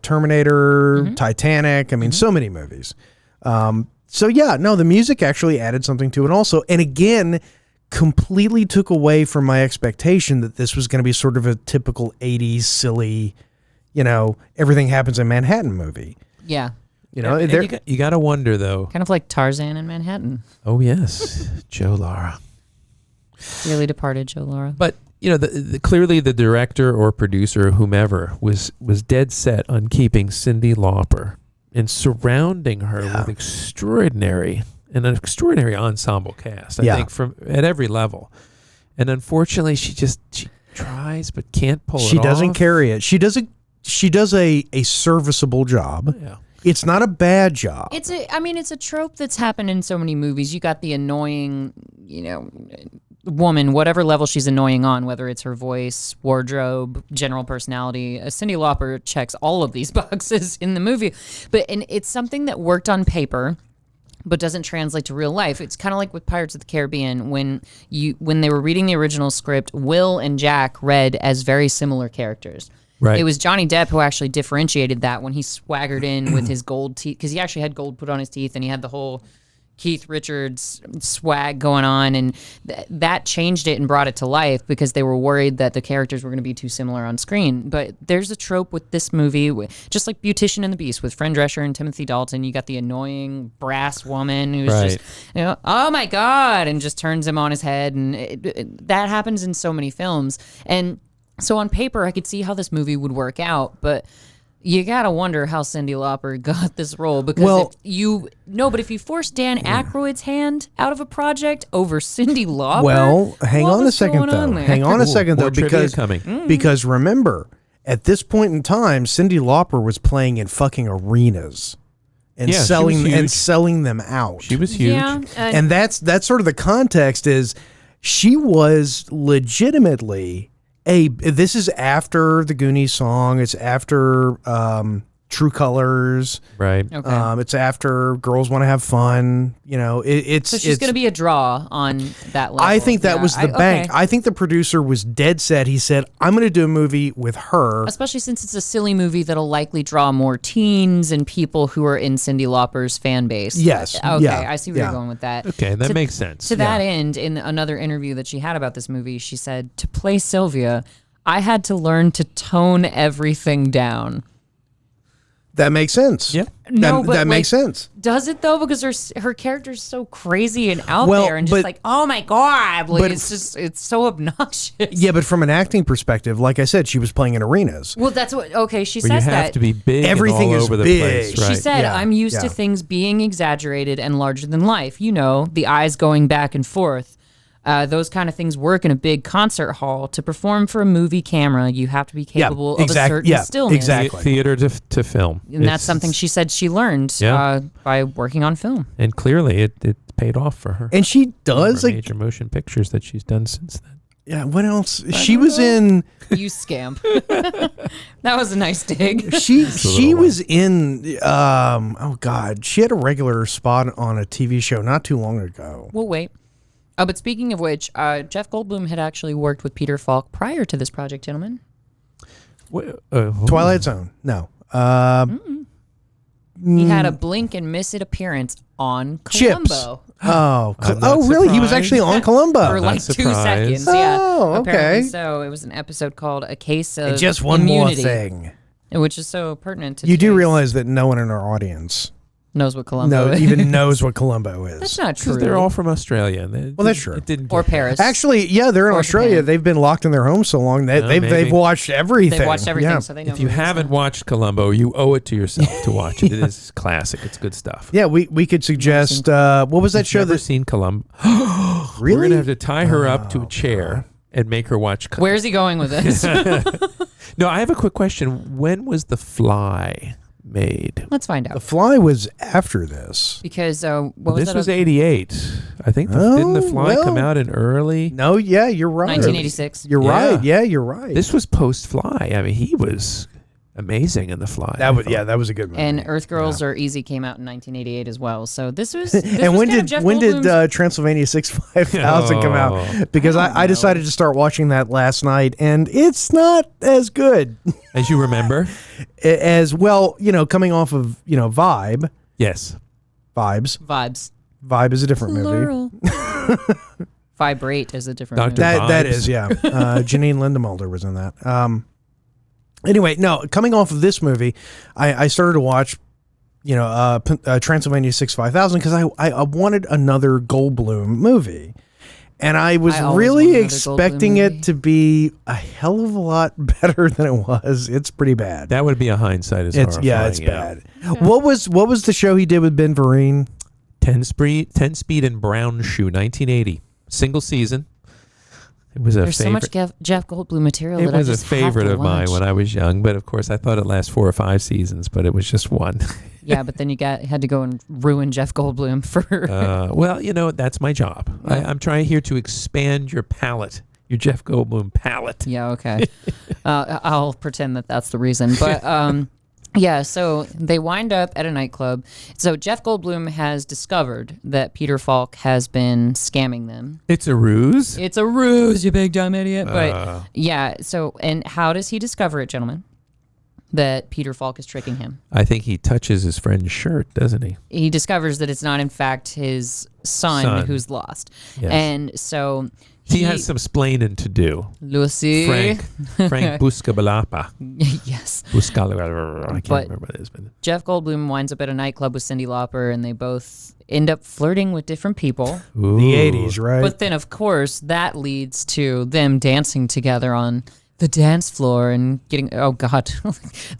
Terminator, Titanic. I mean, so many movies. So yeah, no, the music actually added something to it also, and again, completely took away from my expectation that this was going to be sort of a typical 80s silly, everything happens in Manhattan movie. Yeah, And you got to wonder, though. kind of like Tarzan in Manhattan. Oh, yes. Joe Lara. Dearly departed Joe Lara. But clearly the director or producer or whomever was dead set on keeping Cyndi Lauper and surrounding her with an extraordinary ensemble cast. I think from at every level. And unfortunately, she tries but can't pull it off. She doesn't carry it. She does a serviceable job. Yeah. It's not a bad job. It's a trope that's happened in so many movies. You got the annoying, woman, whatever level she's annoying on, whether it's her voice, wardrobe, general personality. Cyndi Lauper checks all of these boxes in the movie, and it's something that worked on paper, but doesn't translate to real life. It's kind of like with Pirates of the Caribbean when they were reading the original script, Will and Jack read as very similar characters. Right. It was Johnny Depp who actually differentiated that when he swaggered in with his gold teeth, because he actually had gold put on his teeth and he had the whole Keith Richards swag going on, and that changed it and brought it to life because they were worried that the characters were going to be too similar on screen. But there's a trope with this movie, just like Beautician and the Beast with Fran Drescher and Timothy Dalton. You got the annoying brass woman who's just, oh my God, and just turns him on his head. And that happens in so many films. And So on paper, I could see how this movie would work out, but you gotta wonder how Cyndi Lauper got this role, because if you force Dan Aykroyd's hand out of a project over Cyndi Lauper, Well, hang what on a was second going on though. there? Hang on a second though, more trivia because coming. because remember, at this point in time, Cyndi Lauper was playing in fucking arenas and Yeah, she was selling huge. them out. She was huge. Yeah, And that's sort of the context is she was legitimately this is after the Goonies song. It's after True Colors. Right. okay. It's after Girls Want to Have Fun. You know, So she's going to be a draw on that level. I think that was the bank. Okay. I think the producer was dead set. He said, I'm going to do a movie with her. Especially since it's a silly movie that'll likely draw more teens and people who are in Cyndi Lauper's fan base. Yes. Okay, Yeah. I see where you're going with that. Okay, that makes sense. To that end, in another interview that she had about this movie, she said, to play Sylvia, I had to learn to tone everything down. That makes sense. Yeah. No, but that makes sense. Does it though? Because her character's so crazy and out Well, there, and just but- like, oh my god, like but- it's so obnoxious. Yeah, but from an acting perspective, like I said, she was playing in arenas. Well, that's what. Okay, she Where you says have that. to be big Everything and all is over the big. place. Right. She said, Yeah, I'm used to yeah. things being exaggerated and larger than life. You know, the eyes going back and forth. Those kind of things work in a big concert hall. To perform for a movie camera, you have to be capable of a certain stillness. exactly. Theater to film. And that's something she said she learned by working on film. And clearly it paid off for her. And she does Her like, major motion pictures that she's done since then. yeah. What else? She was in. You scamp. That was a nice dig. She was in. Oh God, she had a regular spot on a TV show not too long ago. We'll wait. But speaking of which, Jeff Goldblum had actually worked with Peter Falk prior to this project, gentlemen. Twilight Zone. No. He had a blink and miss it appearance on Chips. Columbo. I'm not Really? He was surprised. actually on Columbo. For like 2 surprised. seconds. Yeah. Oh, Apparently okay. so. It was an episode called A Case of Just one Immunity, more thing. which is so pertinent to You do today's- realize that no one in our audience knows what Columbo is. even knows what Columbo is. That's not true. Because they're all from Australia. Well, that's true. It didn't Or get- Paris. Actually, yeah, they're in Or Australia. Japan. They've been locked in their homes so long that they've maybe. watched everything. They've watched everything, Yeah. so they know. If you movies. haven't watched Columbo, you owe it to yourself to watch it. It is classic. It's good stuff. Yeah, we could suggest what was that show Never that seen Columbo. really? We're gonna have to tie her up to a chair and make her watch. Where's he going with this? No, I have a quick question. When was The Fly made? Let's find The out. Fly was after this. Because what was This that? was 88. I think. Didn't The Fly well. come out in early? No, yeah, you're right. 1986. You're Yeah. right. Yeah, you're right. This was post Fly. I mean, he was amazing in The Fly. that I was thought. that was a good movie. And Earth Girls Are Easy came out in 1988 as well. So this was. And when did Transylvania 65000 come Oh. out? Because I decided to start watching that last night, and it's not as good As you remember? as well. You know, coming off of Vibes. Yes. Vibes? Vibe is a different movie. Plural. Vibrate is a different Dr. movie. That Vibes. is, yeah. Janine Lindemulder was in that. Anyway, no, coming off of this movie, I started to watch, Transylvania 65000 because I wanted another Goldblum movie. And I was I always really want another expecting Goldblum it movie. to be a hell of a lot better than it was. It's pretty bad. That would be a hindsight. Is It's bad. What was the show he did with Ben Vereen? 10 Speed and Brown Shoe, 1980. Single season. It was a There's so favorite. much Jeff Goldblum material It that I was a just have favorite to of mine watch. when I was young, but of course I thought it last 4 or 5 seasons, but it was just one. Yeah, but then you had to go and ruin Jeff Goldblum for. Well, that's my job. I'm trying here to expand your palette, your Jeff Goldblum palette. Yeah, okay. I'll pretend that that's the reason. But yeah, so they wind up at a nightclub. So Jeff Goldblum has discovered that Peter Falk has been scamming them. It's a ruse. It's a ruse, you big dumb idiot. But yeah, so, and how does he discover it, gentlemen? That Peter Falk is tricking him. I think he touches his friend's shirt, doesn't he? He discovers that it's not, in fact, his son. Who's lost. Yes. And so He has some splaining to do. Lucy. Frank Buscemi. Yes. I can't But- remember what it is. But Jeff Goldblum winds up at a nightclub with Cyndi Lauper, and they both end up flirting with different people. Ooh. The 80s, right? But then, of course, that leads to them dancing together on the dance floor and getting, oh God,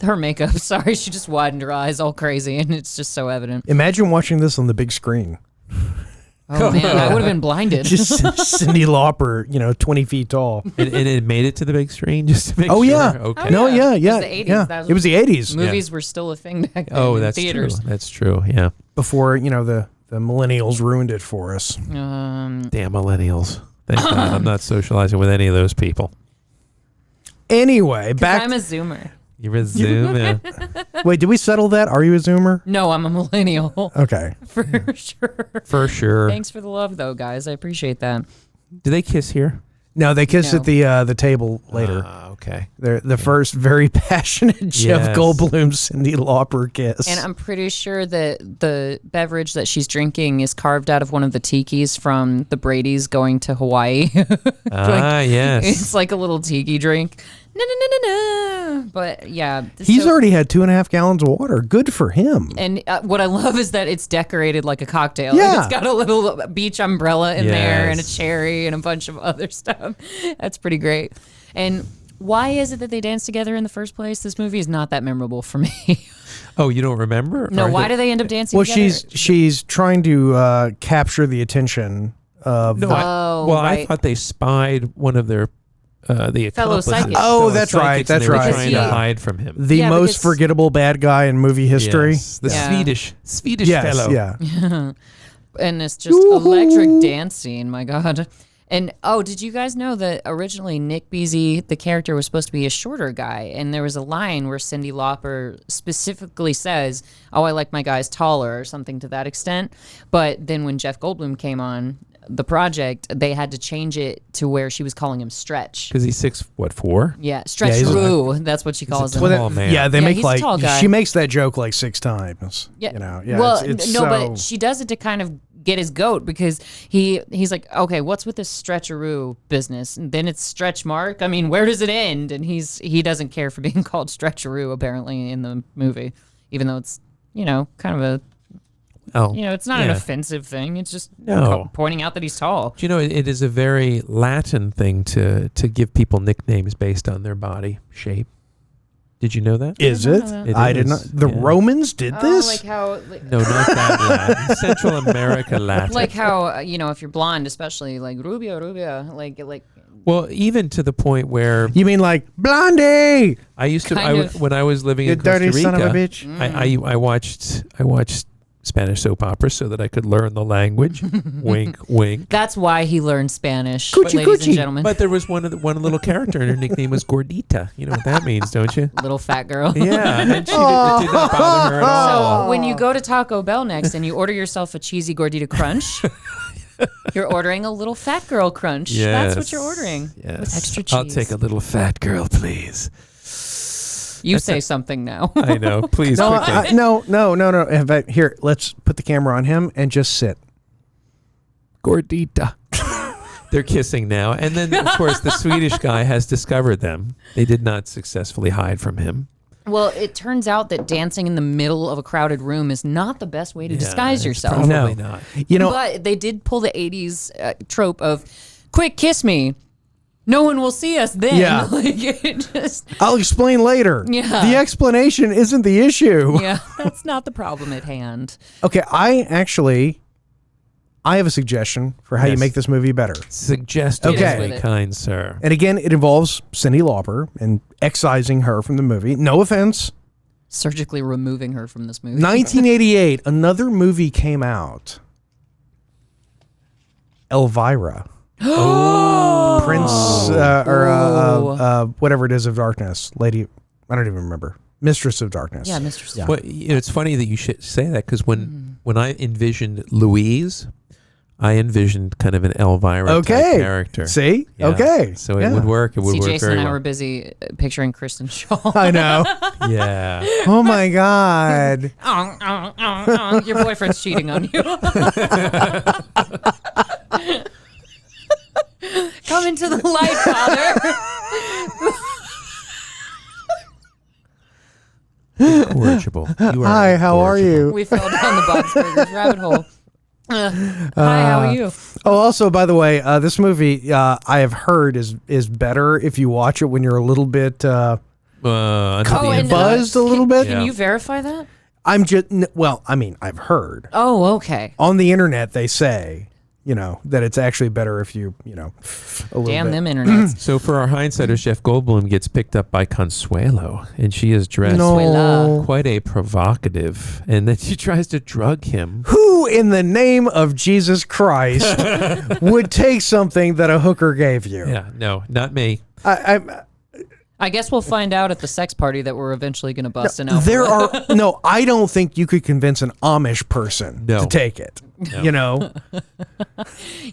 her makeup. Sorry, she just widened her eyes all crazy and it's just so evident. Imagine watching this on the big screen. Oh man, I would have been blinded. Just Cyndi Lauper, 20 feet tall. And it made it to the big screen just to make Oh, sure? yeah. Okay. No, yeah. It was the 80s. Yeah. That was- It was the 80s. Movies were still a thing back then Oh, in that's theaters. true. That's true. Yeah. Before, the millennials ruined it for us. Damn millennials. Thank God I'm not socializing with any of those people. Anyway, back. I'm a Zoomer. You resume. Wait, did we settle that? Are you a Zoomer? No, I'm a millennial. Okay. For sure. For sure. Thanks for the love, though, guys. I appreciate that. Do they kiss here? No, they kissed No. at the table later. Okay. They're the first very passionate Jeff Yes. Goldblum Cyndi Lauper kiss. And I'm pretty sure that the beverage that she's drinking is carved out of one of the tikis from the Brady's going to Hawaii. Yes. It's like a little tiki drink. No. But yeah. He's so- already had 2.5 gallons of water. Good for him. And what I love is that it's decorated like a cocktail. Yeah. It's got a little beach umbrella in there and a Yes. cherry and a bunch of other stuff. That's pretty great. And why is it that they dance together in the first place? This movie is not that memorable for me. Oh, you don't remember? No, Or why do they end up dancing Well, together? she's trying to capture the attention of. No, Oh, I right. thought they spied one of their the Fellow accomplices. psychics. Oh, Fellow that's right, psychics, and that's they were right, trying yeah. to hide from him. the Yeah, most because- forgettable bad guy in movie history. Yes, the Yeah. Swedish Yes, fellow. yeah. And it's just electric dance scene. My God. And did you guys know that originally Nick Beasy, the character, was supposed to be a shorter guy? And there was a line where Cyndi Lauper specifically says, "Oh, I like my guys taller," or something to that extent. But then when Jeff Goldblum came on the project, they had to change it to where she was calling him Stretch. Because he's 6'4". Yeah, Stretch he's a- Roo. That's what she calls him. tall Well, man. yeah, they Yeah, make he's a tall guy. she makes that joke like 6 times. Yeah. Yeah. Well, it's no, so, but she does it to kind of get his goat because he's like, okay, what's with this Stretcheroo business? And then it's Stretch Mark. I mean, where does it end? And he doesn't care for being called Stretcheroo apparently in the movie, even though it's kind of a it's not an yeah. offensive thing. It's just No. pointing out that he's tall. Do you know it is a very Latin thing to give people nicknames based on their body shape? Did you know that? Is it? that. It I did is, not. The yeah. Romans did this. Like how. No, not that Latin. Central America Latin. Like how if you're blonde, especially like rubia, like Well, even to the point where You mean like Blondie? I used to, Kind of. when I was living You in Costa dirty Rica, son of a bitch. I watched Spanish soap operas so that I could learn the language. Wink, wink. that's why he learned Spanish, Coochie, ladies coochie. and gentlemen. But there was one little character, and her nickname was Gordita. You know what that means, don't you? Little fat girl. Yeah, and it did not bother her at all. So when you go to Taco Bell next and you order yourself a cheesy gordita crunch, you're ordering a little fat girl crunch. That's what you're ordering. Yes. With extra cheese. I'll take a little fat girl, please. You say something now. I know. Please, No, quickly. no. In fact, here, let's put the camera on him and just sit. Gordita. They're kissing now. And then, of course, the Swedish guy has discovered them. They did not successfully hide from him. Well, it turns out that dancing in the middle of a crowded room is not the best way to disguise it's yourself. Probably No. not. But they did pull the 80s trope of, quick, kiss me. No one will see us then. Yeah. Like, it just, I'll explain later. Yeah. The explanation isn't the issue. yeah, that's not the problem at hand. Okay, I have a suggestion for how you Yes. make this movie better. Suggest Okay. me, kind sir. And again, it involves Cyndi Lauper and excising her from the movie. No offense. Surgically removing her from this movie. 1988, another movie came out. Elvira. Prince or whatever it is of darkness. Lady, I don't even remember. Mistress of Darkness. Yeah, Mr. Well, it's funny that you should say that because when I envisioned Louise, I envisioned kind of an Elvira type Okay. character. See? Yeah. Okay. So Yeah. it would work. It would See, work Jason very and I well. were busy picturing Kristen Shaw. I know. Yeah. Oh my God. Your boyfriend's cheating on you. Come into the light, Father. Incorrigible. You are Hi, how are incorrigible. you? We fell down the Bob's Burgers rabbit hole. Hi, how are you? Oh, also, by the way, this movie I have heard is better if you watch it when you're a little bit Under the buzzed a little bit. Can you verify that? I'm just well, I mean, I've heard Oh, okay. on the internet they say, that it's actually better if you, a little Damn bit. them internets. So for our hindsighters, Jeff Goldblum gets picked up by Consuelo, and she is dressed No. quite a provocative, and then she tries to drug him. Who in the name of Jesus Christ would take something that a hooker gave you? Yeah, no, not me. I guess we'll find out at the sex party that we're eventually going to bust an There are I don't think you could convince an Amish person No. to take it. No.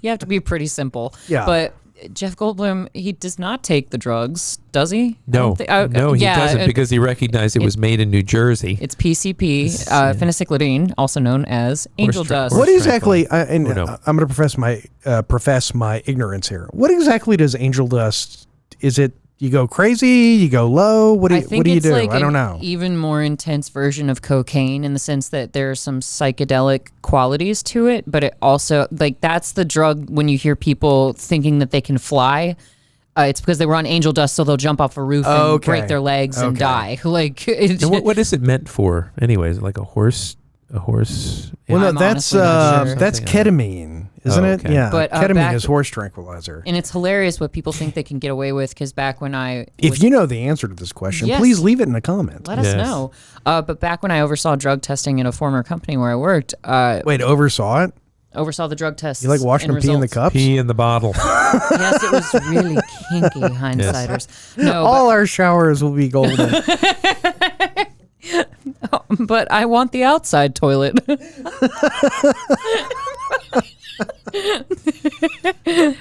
You have to be pretty simple. Yeah. But Jeff Goldblum, he does not take the drugs, does he? I No, don't thi- no, he doesn't because he recognized it was made in New Jersey. It's PCP, phencyclidine, also known as angel dust. What exactly? I'm no. going to profess my ignorance here. What exactly does angel dust? Is it you go crazy? You go low? What do I you think do? it's like I don't an know. even more intense version of cocaine in the sense that there are some psychedelic qualities to it, but it also that's the drug when you hear people thinking that they can fly. It's because they were on angel dust, so they'll jump off a roof and Okay. break their legs and die. And what is it meant for, anyways? Like a horse? Well, no, I'm that's honestly not sure. that's ketamine, isn't it? okay. Yeah, But, ketamine back- is horse tranquilizer. And it's hilarious what people think they can get away with because back when I If you know the answer to this question, Yes. please leave it in the comment. let us Yes. know. But back when I oversaw drug testing in a former company where I worked, Wait, oversaw it? oversaw the drug tests. You like watching and them pee in the results. cups? Pee in the bottle. Yes, it was really kinky, hindsighters. No, All our showers will be golden. but I want the outside toilet.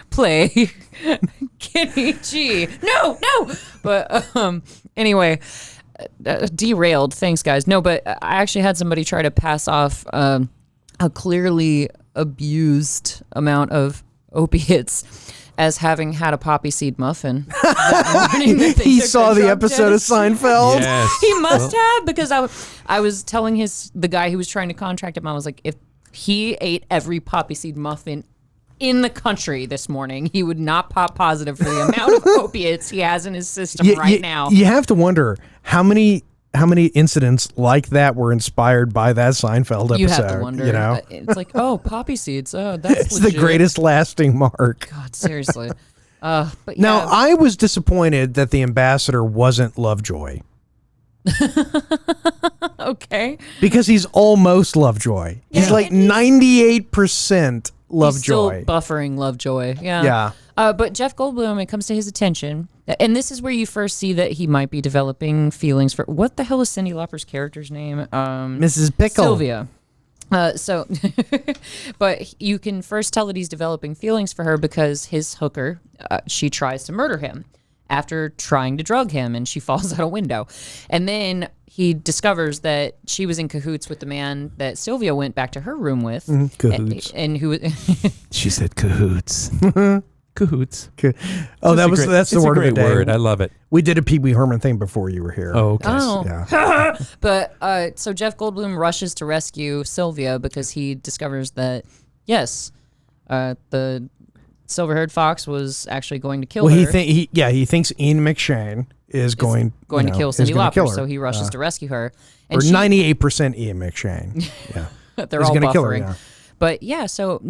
Play. Kenny G. No. But anyway, derailed. Thanks, guys. No, but I actually had somebody try to pass off a clearly abused amount of opiates as having had a poppy seed muffin that morning that they He took saw their the drug episode test. of Seinfeld. Yes. He must have, because I was telling the guy who was trying to contract him, I was like, if he ate every poppy seed muffin in the country this morning, he would not pop positive for the amount of opiates he has in his system now. You have to wonder how many incidents like that were inspired by that Seinfeld episode. You have to wonder. You know, It's like, oh, poppy seeds. Oh, that's it's legit. the greatest lasting mark. God, seriously. But yeah. Now, I was disappointed that the ambassador wasn't Lovejoy Okay. because he's almost Lovejoy. He's like 98% He's still Lovejoy. buffering Lovejoy. Yeah. Yeah. But Jeff Goldblum, it comes to his attention, and this is where you first see that he might be developing feelings for what the hell is Cyndi Lauper's character's name? Mrs. Pickle. Sylvia. But you can first tell that he's developing feelings for her because his hooker, she tries to murder him after trying to drug him, and she falls out a window. And then he discovers that she was in cahoots with the man that Sylvia went back to her room with. Cahoots. And who She said cahoots. Cahoots. Oh, that's It's the a word of the great day. word. I love it. We did a Pee Wee Herman thing before you were here. Oh, okay. Oh. Yeah. But so Jeff Goldblum rushes to rescue Sylvia because he discovers that, yes, the silver-haired fox was actually going to kill Well, her. he thinks Ian McShane is going to kill is Cyndi gonna kill Lauper, her. so he rushes to rescue her. Or And 98% Ian McShane. Yeah. they're He's all gonna buffering. kill her, yeah. But yeah, so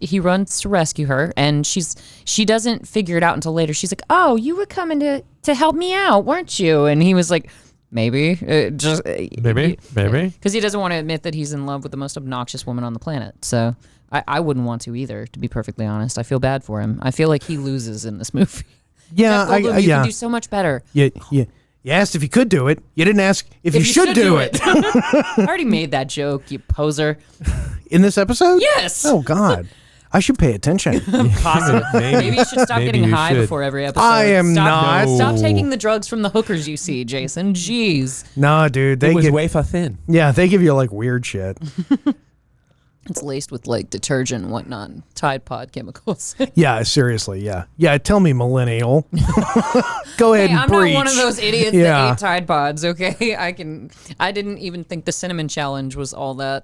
he runs to rescue her, and she doesn't figure it out until later. She's like, "Oh, you were coming to help me out, weren't you?" And he was like, "Maybe, Maybe. because he doesn't want to admit that he's in love with the most obnoxious woman on the planet. So I wouldn't want to either, to be perfectly honest. I feel bad for him. I feel like he loses in this movie. Yeah, Jeff Goldblum, you yeah. can do so much better. You asked if you could do it. You didn't ask if you should do it. I already made that joke, you poser. In this episode? Yes. Oh, God. I should pay attention. Possibly. Maybe you should stop Maybe getting you high should. before every episode. I am not. Stop No. taking the drugs from the hookers you see, Jason. Jeez. No, dude. It They was give, wafer thin. yeah, they give you like weird shit. It's laced with like detergent and whatnot, Tide Pod chemicals. Yeah, seriously. Yeah. Yeah, tell me, millennial. Go ahead Hey, and I'm preach. not one of those idiots Yeah. that ate Tide Pods, okay? I didn't even think the cinnamon challenge was all that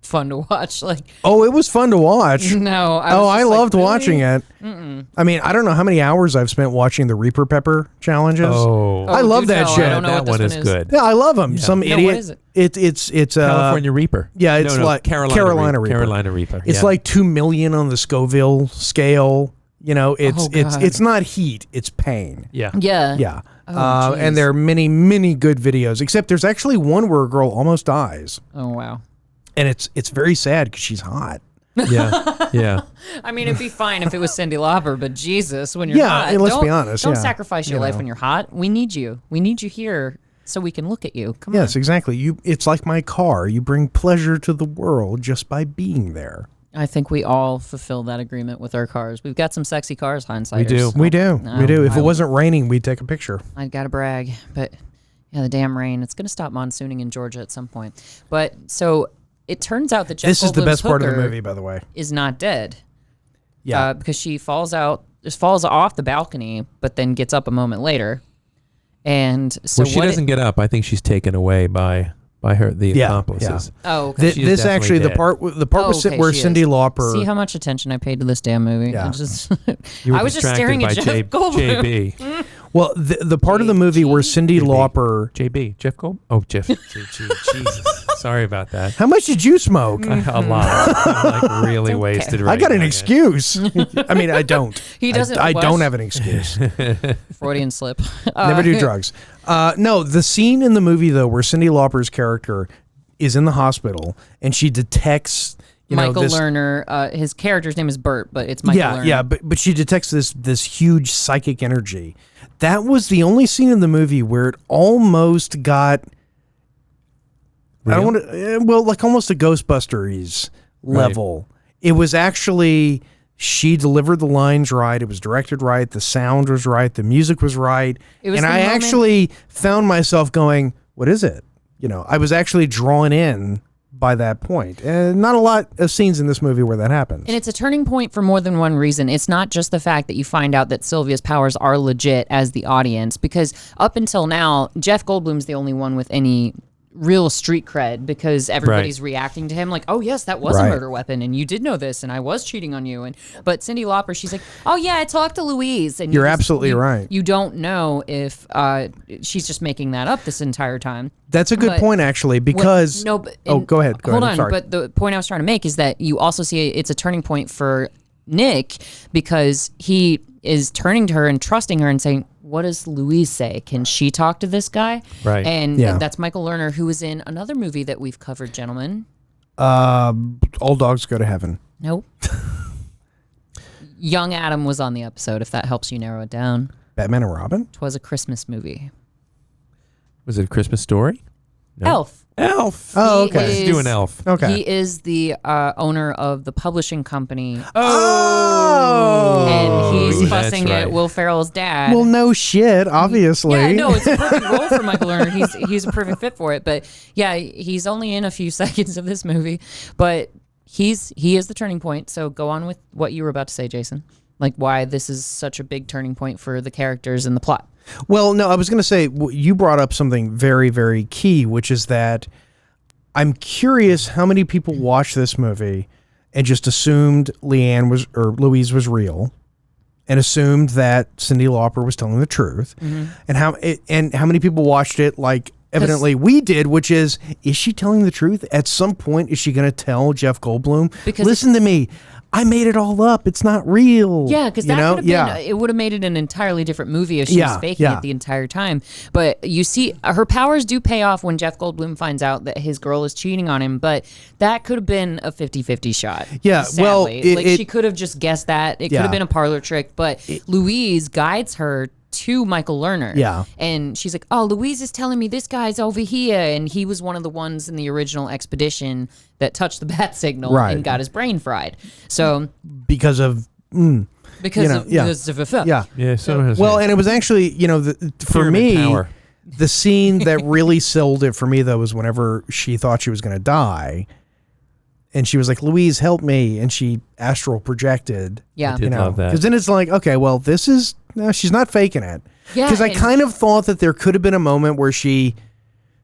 fun to watch. Like, Oh, it was fun to watch. no. I loved really? watching it. I mean, I don't know how many hours I've spent watching the Reaper Pepper challenges. I love do that tell. shit. I don't know that what one this is one good. Yeah, I love them. Some No, idiot. what is it? It's California Reaper. yeah, it's like Carolina Reaper. Carolina Reaper. It's yeah. like 2 million on the Scoville scale. You know, it's not heat, it's pain. yeah. Yeah. Yeah. Oh, And geez. there are many good videos. Except there's actually one where a girl almost dies, Oh, wow. and it's very sad because she's hot. Yeah. Yeah. I mean, it'd be fine if it was Cyndi Lauper, but Jesus, when you're Yeah, hot, and let's be don't- honest, Don't yeah. sacrifice your You life know. when you're hot. We need you. We need you here so we can look at you. Come Yes, on. exactly. It's like my car. You bring pleasure to the world just by being there. I think we all fulfill that agreement with our cars. We've got some sexy cars, Hindsight. do. We do. No, We do. If I- it wasn't raining, we'd take a picture. I gotta brag, but yeah, the damn rain. It's gonna stop monsooning in Georgia at some point. But so it turns out that Jeff This is the Goldblum's best part of the hooker movie, by the way. is not dead. Yeah. Because she falls off the balcony, but then gets up a moment later. And so Well, she doesn't get up. I think she's taken away by the accomplices. Oh, okay. She's This definitely actually, dead. the part Oh, was okay, where she Cyndi is. Lauper. See how much attention I paid to this damn movie. Yeah. I just, You were I was just distracted staring by at Jeff Goldblum. JB. Well, the part of the movie where Cyndi Lauper. JB. Jeff Goldblum? Oh, Jeff. Jesus. Sorry about that. How much did you smoke? A lot. I'm like really wasted right I got an now. excuse. I mean, I don't. He doesn't. I what? don't have an excuse. Freudian slip. Never do drugs. No, the scene in the movie though, where Cyndi Lauper's character is in the hospital and she detects, Michael this, Lerner. His character's name is Bert, but it's Michael Lerner. Yeah, but she detects this huge psychic energy. That was the only scene in the movie where it almost got. I don't want to. Well, like almost a Ghostbusters level. It was actually she delivered the lines right. It was directed right. The sound was right. The music was right. It was and the I moment- actually found myself going, "What is it?" I was actually drawn in by that point. And not a lot of scenes in this movie where that happens. And it's a turning point for more than one reason. It's not just the fact that you find out that Sylvia's powers are legit as the audience, because up until now, Jeff Goldblum's the only one with any real street cred, because everybody's reacting to him like, oh yes, that was a Right. murder weapon and you did know this and I was cheating on you. But Cyndi Lauper, she's like, oh yeah, I talked to Louise. And You're absolutely right. You don't know if she's just making that up this entire time. That's a good But point, actually, because... no, but go ahead. Hold on, I'm sorry. but the point I was trying to make is that you also see it's a turning point for Nick, because he is turning to her and trusting her and saying, what does Louise say? Can she talk to this guy? Right. And Yeah. that's Michael Lerner, who was in another movie that we've covered, gentlemen. All dogs go to heaven. Nope. Young Adam was on the episode, if that helps you narrow it down. Batman and Robin? 'Twas a Christmas movie. Was it a Christmas Story? No. Elf. Elf. Oh, He okay. Let's do an elf. Okay. He is the owner of the publishing company. Oh! And he's That's fussing right. at Will Ferrell's dad. Well, no shit, obviously. Yeah, no, it's a perfect role for Michael Lerner. He's a perfect fit for it. But yeah, he's only in a few seconds of this movie, but he is the turning point. So go on with what you were about to say, Jason. Like why this is such a big turning point for the characters and the plot. Well, no, I was going to say, you brought up something very, very key, which is that I'm curious how many people watched this movie and just assumed Louise was real, and assumed that Cyndi Lauper was telling the truth, and how many people watched it like evidently we did, which is she telling the truth? At some point, is she going to tell Jeff Goldblum, Because listen to me, I made it all up. It's not real. Yeah, because that could have been, it would have made it an entirely different movie if she was faking it the entire time. But you see, her powers do pay off when Jeff Goldblum finds out that his girl is cheating on him, but that could have been a 50-50 shot. Yeah, well, sadly. she could have just guessed that. It could have been a parlor trick, but Louise guides her to Michael Lerner. Yeah. And she's like, oh, Louise is telling me this guy's over here, and he was one of the ones in the original expedition that touched the bat signal and got his brain fried. So because of because of yeah. Yeah. So Well, and it was actually, for Pyramid me, power. the scene that really sold it for me, though, was whenever she thought she was going to die. And she was like, Louise, help me. And she astral projected. yeah. did love that. Because then it's like, okay, well, she's not faking it. Yeah, Because I and- kind of thought that there could have been a moment where she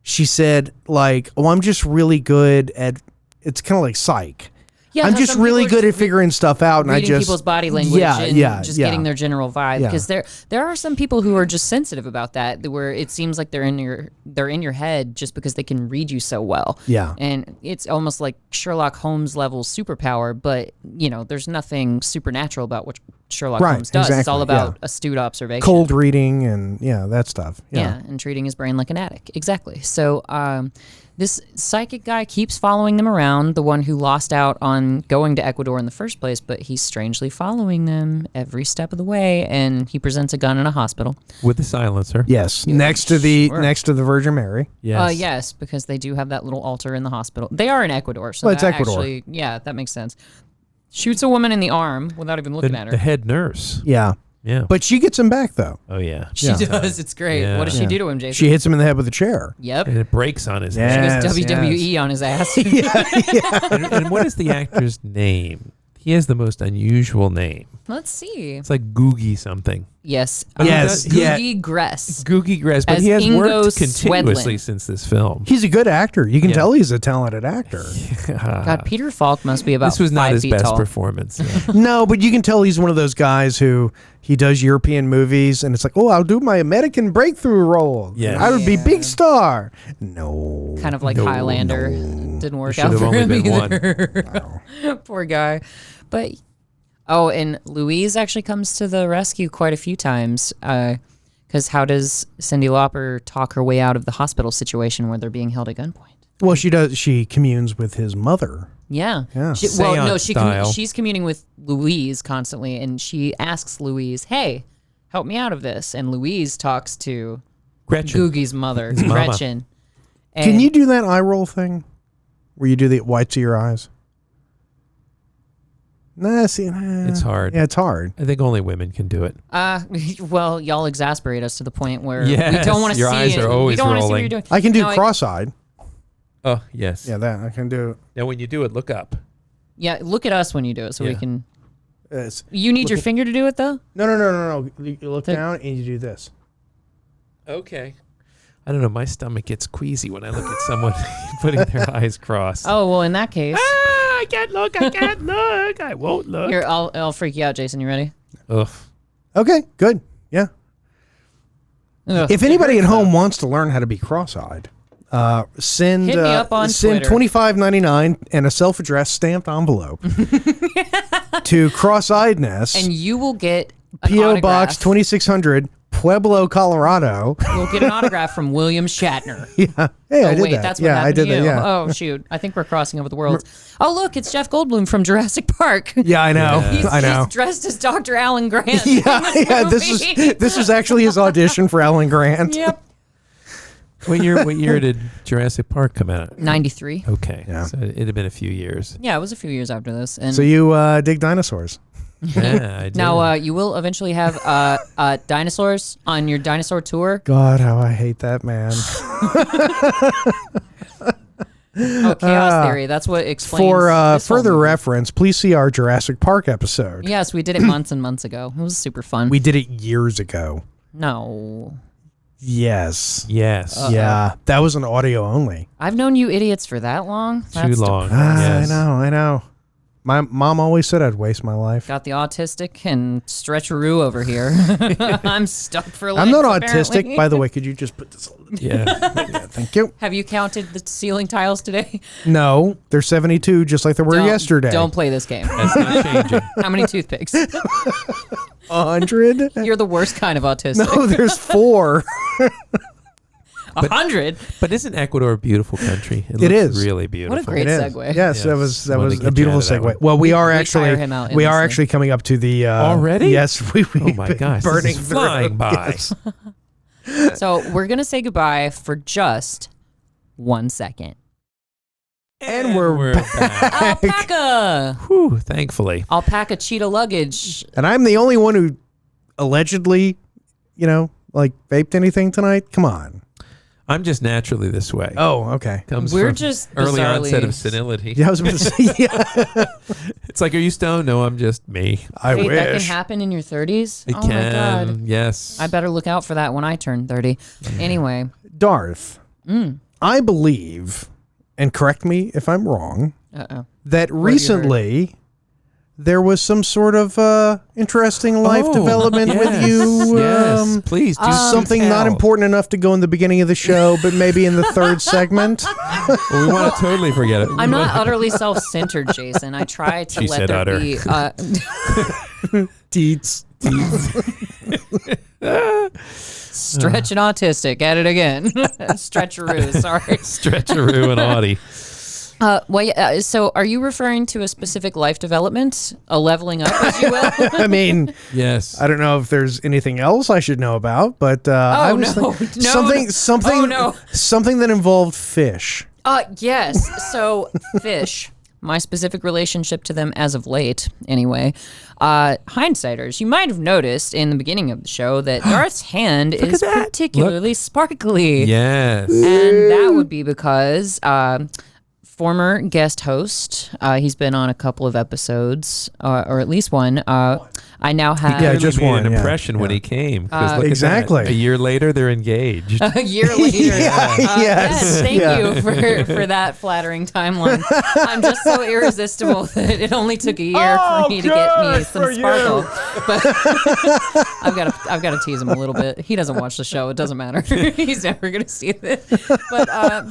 said, like, oh, I'm just really good at it's kind of like Psych. Yeah, I'm how just some really people are good at just figuring stuff out, and I reading just people's body language and just yeah. getting their general vibe. Yeah. Because there are some people who are just sensitive about that, where it seems like they're in your head just because they can read you so well. Yeah. And it's almost like Sherlock Holmes level superpower, but there's nothing supernatural about what Sherlock Holmes does. It's all about astute observation, cold reading, and that stuff. Yeah, and treating his brain like an addict. Exactly. So this psychic guy keeps following them around, the one who lost out on going to Ecuador in the first place, but he's strangely following them every step of the way, and he presents a gun in a hospital. With the silencer. Yes, next to the Virgin Mary. Yes. Yes, because they do have that little altar in the hospital. They are in Ecuador, so it's Ecuador. Actually, that makes sense. Shoots a woman in the arm without even looking at her. The head nurse. Yeah. Yeah. But she gets him back, though. Oh, yeah. She does. It's great. Yeah. What does she do to him, Jason? She hits him in the head with a chair. Yep. And it breaks on his Yeah. head. She goes Yes, WWE on his ass. And what is the actor's name? He has the most unusual name. Let's see. It's like Googie something. Yes. Yes, yeah. Googie Gress. Googie Gress, but As he has Ingo worked continuously Swedlin. since this film. He's a good actor. You can Yeah. tell he's a talented actor. God, Peter Falk must be about This was not 5 his feet best tall. performance. Yeah. No, but you can tell he's one of those guys who he does European movies, and it's like, oh, I'll do my American breakthrough role. Yes. I would be Yeah. big star. No. Kind of like No, Highlander. Didn't work Should out have for only him been one. either. Poor guy. But and Louise actually comes to the rescue quite a few times. Because how does Cyndi Lauper talk her way out of the hospital situation where they're being held at gunpoint? Well, she does. She communes with his mother. Yeah. Yeah. Seance style. She's communing with Louise constantly, and she asks Louise, "Hey, help me out of this." And Louise talks to Gretchen. Googie's mother, His mama. Gretchen. Can And- you do that eye roll thing, where you do the whites of your eyes? Nah, see, It's hard. Yeah, it's hard. I think only women can do it. Well, y'all exasperate us to the point where we Yes, don't want to see your eyes it. are We always don't want to see what rolling. you're doing. I can do No, cross-eyed. Oh, yes. Yeah, that I can do. Now, when you do it, look up. Yeah, look at us when you do it, so we Yeah. can. It's, You need your finger to do it though. no. You look down and you do this. Okay. I don't know. My stomach gets queasy when I look at someone putting their eyes crossed. Oh well, in that case, I can't look. I can't look. I won't look. here I'll freak you out, Jason. You ready? Ugh. Okay, good. Yeah. Ugh. If anybody at home wants to learn how to be cross-eyed, send Hit me up on send Twitter. $25.99 and a self-addressed stamped envelope to Cross-Eyedness, And you will get an P.O. autograph. Box 2600, Pueblo, Colorado. You'll get an autograph from William Shatner. Yeah. Hey, Oh I did wait, that. that's what yeah, happened I did to you. that. Yeah. Oh shoot, I think we're crossing over the worlds. Oh look, it's Jeff Goldblum from Jurassic Park. Yeah, I know. Yeah. I know. He's dressed as Dr. Alan Grant. Yeah. This was actually his audition for Alan Grant. Yep. What year did Jurassic Park come out? 93. Okay. Yeah. So it had been a few years. Yeah, it was a few years after this. And So you dig dinosaurs? Yeah, I did. now you will eventually have dinosaurs on your dinosaur tour. God, how I hate that man. Oh, chaos theory. That's what explains. For this whole further movie. reference, please see our Jurassic Park episode. Yes, we did it months and months ago. It was super fun. We did it years ago. No. Yes. Yes. Yeah, that was an audio only. I've known you idiots for that long. Too That's long. I Yes. know. My mom always said I'd waste my life. Got the autistic and stretcheroo over here. I'm stuck for life. I'm not apparently. autistic, by the way. Could you just put this on? Yeah. Yeah, thank you. Have you counted the ceiling tiles today? No, they're 72, just like they were yesterday. Don't play this game. That's not changing. How many toothpicks? 100? You're the worst kind of autistic. No, there's 4. 100? But isn't Ecuador a beautiful country? It looks is. really beautiful. What a great It is. segue. Yes, that Yes. was Wanted to a get beautiful you out of that segue. one. Well, we are retire actually him out we are endlessly. actually coming up to the Already? Yes, we've Oh my been gosh, burning this is through. flying by. Yes. So we're going to say goodbye for just 1 second. And we're back. Alpaca! Whew, thankfully. Alpaca cheetah luggage. And I'm the only one who allegedly, vaped anything tonight. Come on. I'm just naturally this way. Oh, okay. Comes We're from just early bizarrely- onset of senility. Yeah, I was going to say. Yeah, It's like, are you stoned? No, I'm just me. I Wait, that can wish. happen in your 30s? It Oh can. my God. Yes. I better look out for that when I turn 30. Anyway. Darth, I believe, and correct me if I'm wrong, that recently there was some sort of interesting life development with you. Yes, please do something not important enough to go in the beginning of the show, but maybe in the third segment. Well, we want to totally forget it. I'm not utterly self-centered, Jason. I try to She let said there utter. be. Deets. Stretch and autistic. At it again. Stretcheroo. Sorry. Stretcheroo and Audie. So are you referring to a specific life development, a leveling up, as you will? I mean, Yes. I don't know if there's anything else I should know about, but I was something that involved fish. Yes. So fish. My specific relationship to them as of late, anyway. Hindsighters, you might have noticed in the beginning of the show that Darth's hand is particularly sparkly. Yes. And that would be because former guest host, he's been on a couple of episodes, or at least one. I now have Yeah, just made one, an yeah. impression when he came. 'Cause look at Exactly. that. A year later, they're engaged. a year later. Yes. Thank you for that flattering timeline. I'm just so irresistible that it only took a year for me to get me some sparkle. But I've got to tease him a little bit. He doesn't watch the show. It doesn't matter. He's never going to see it. But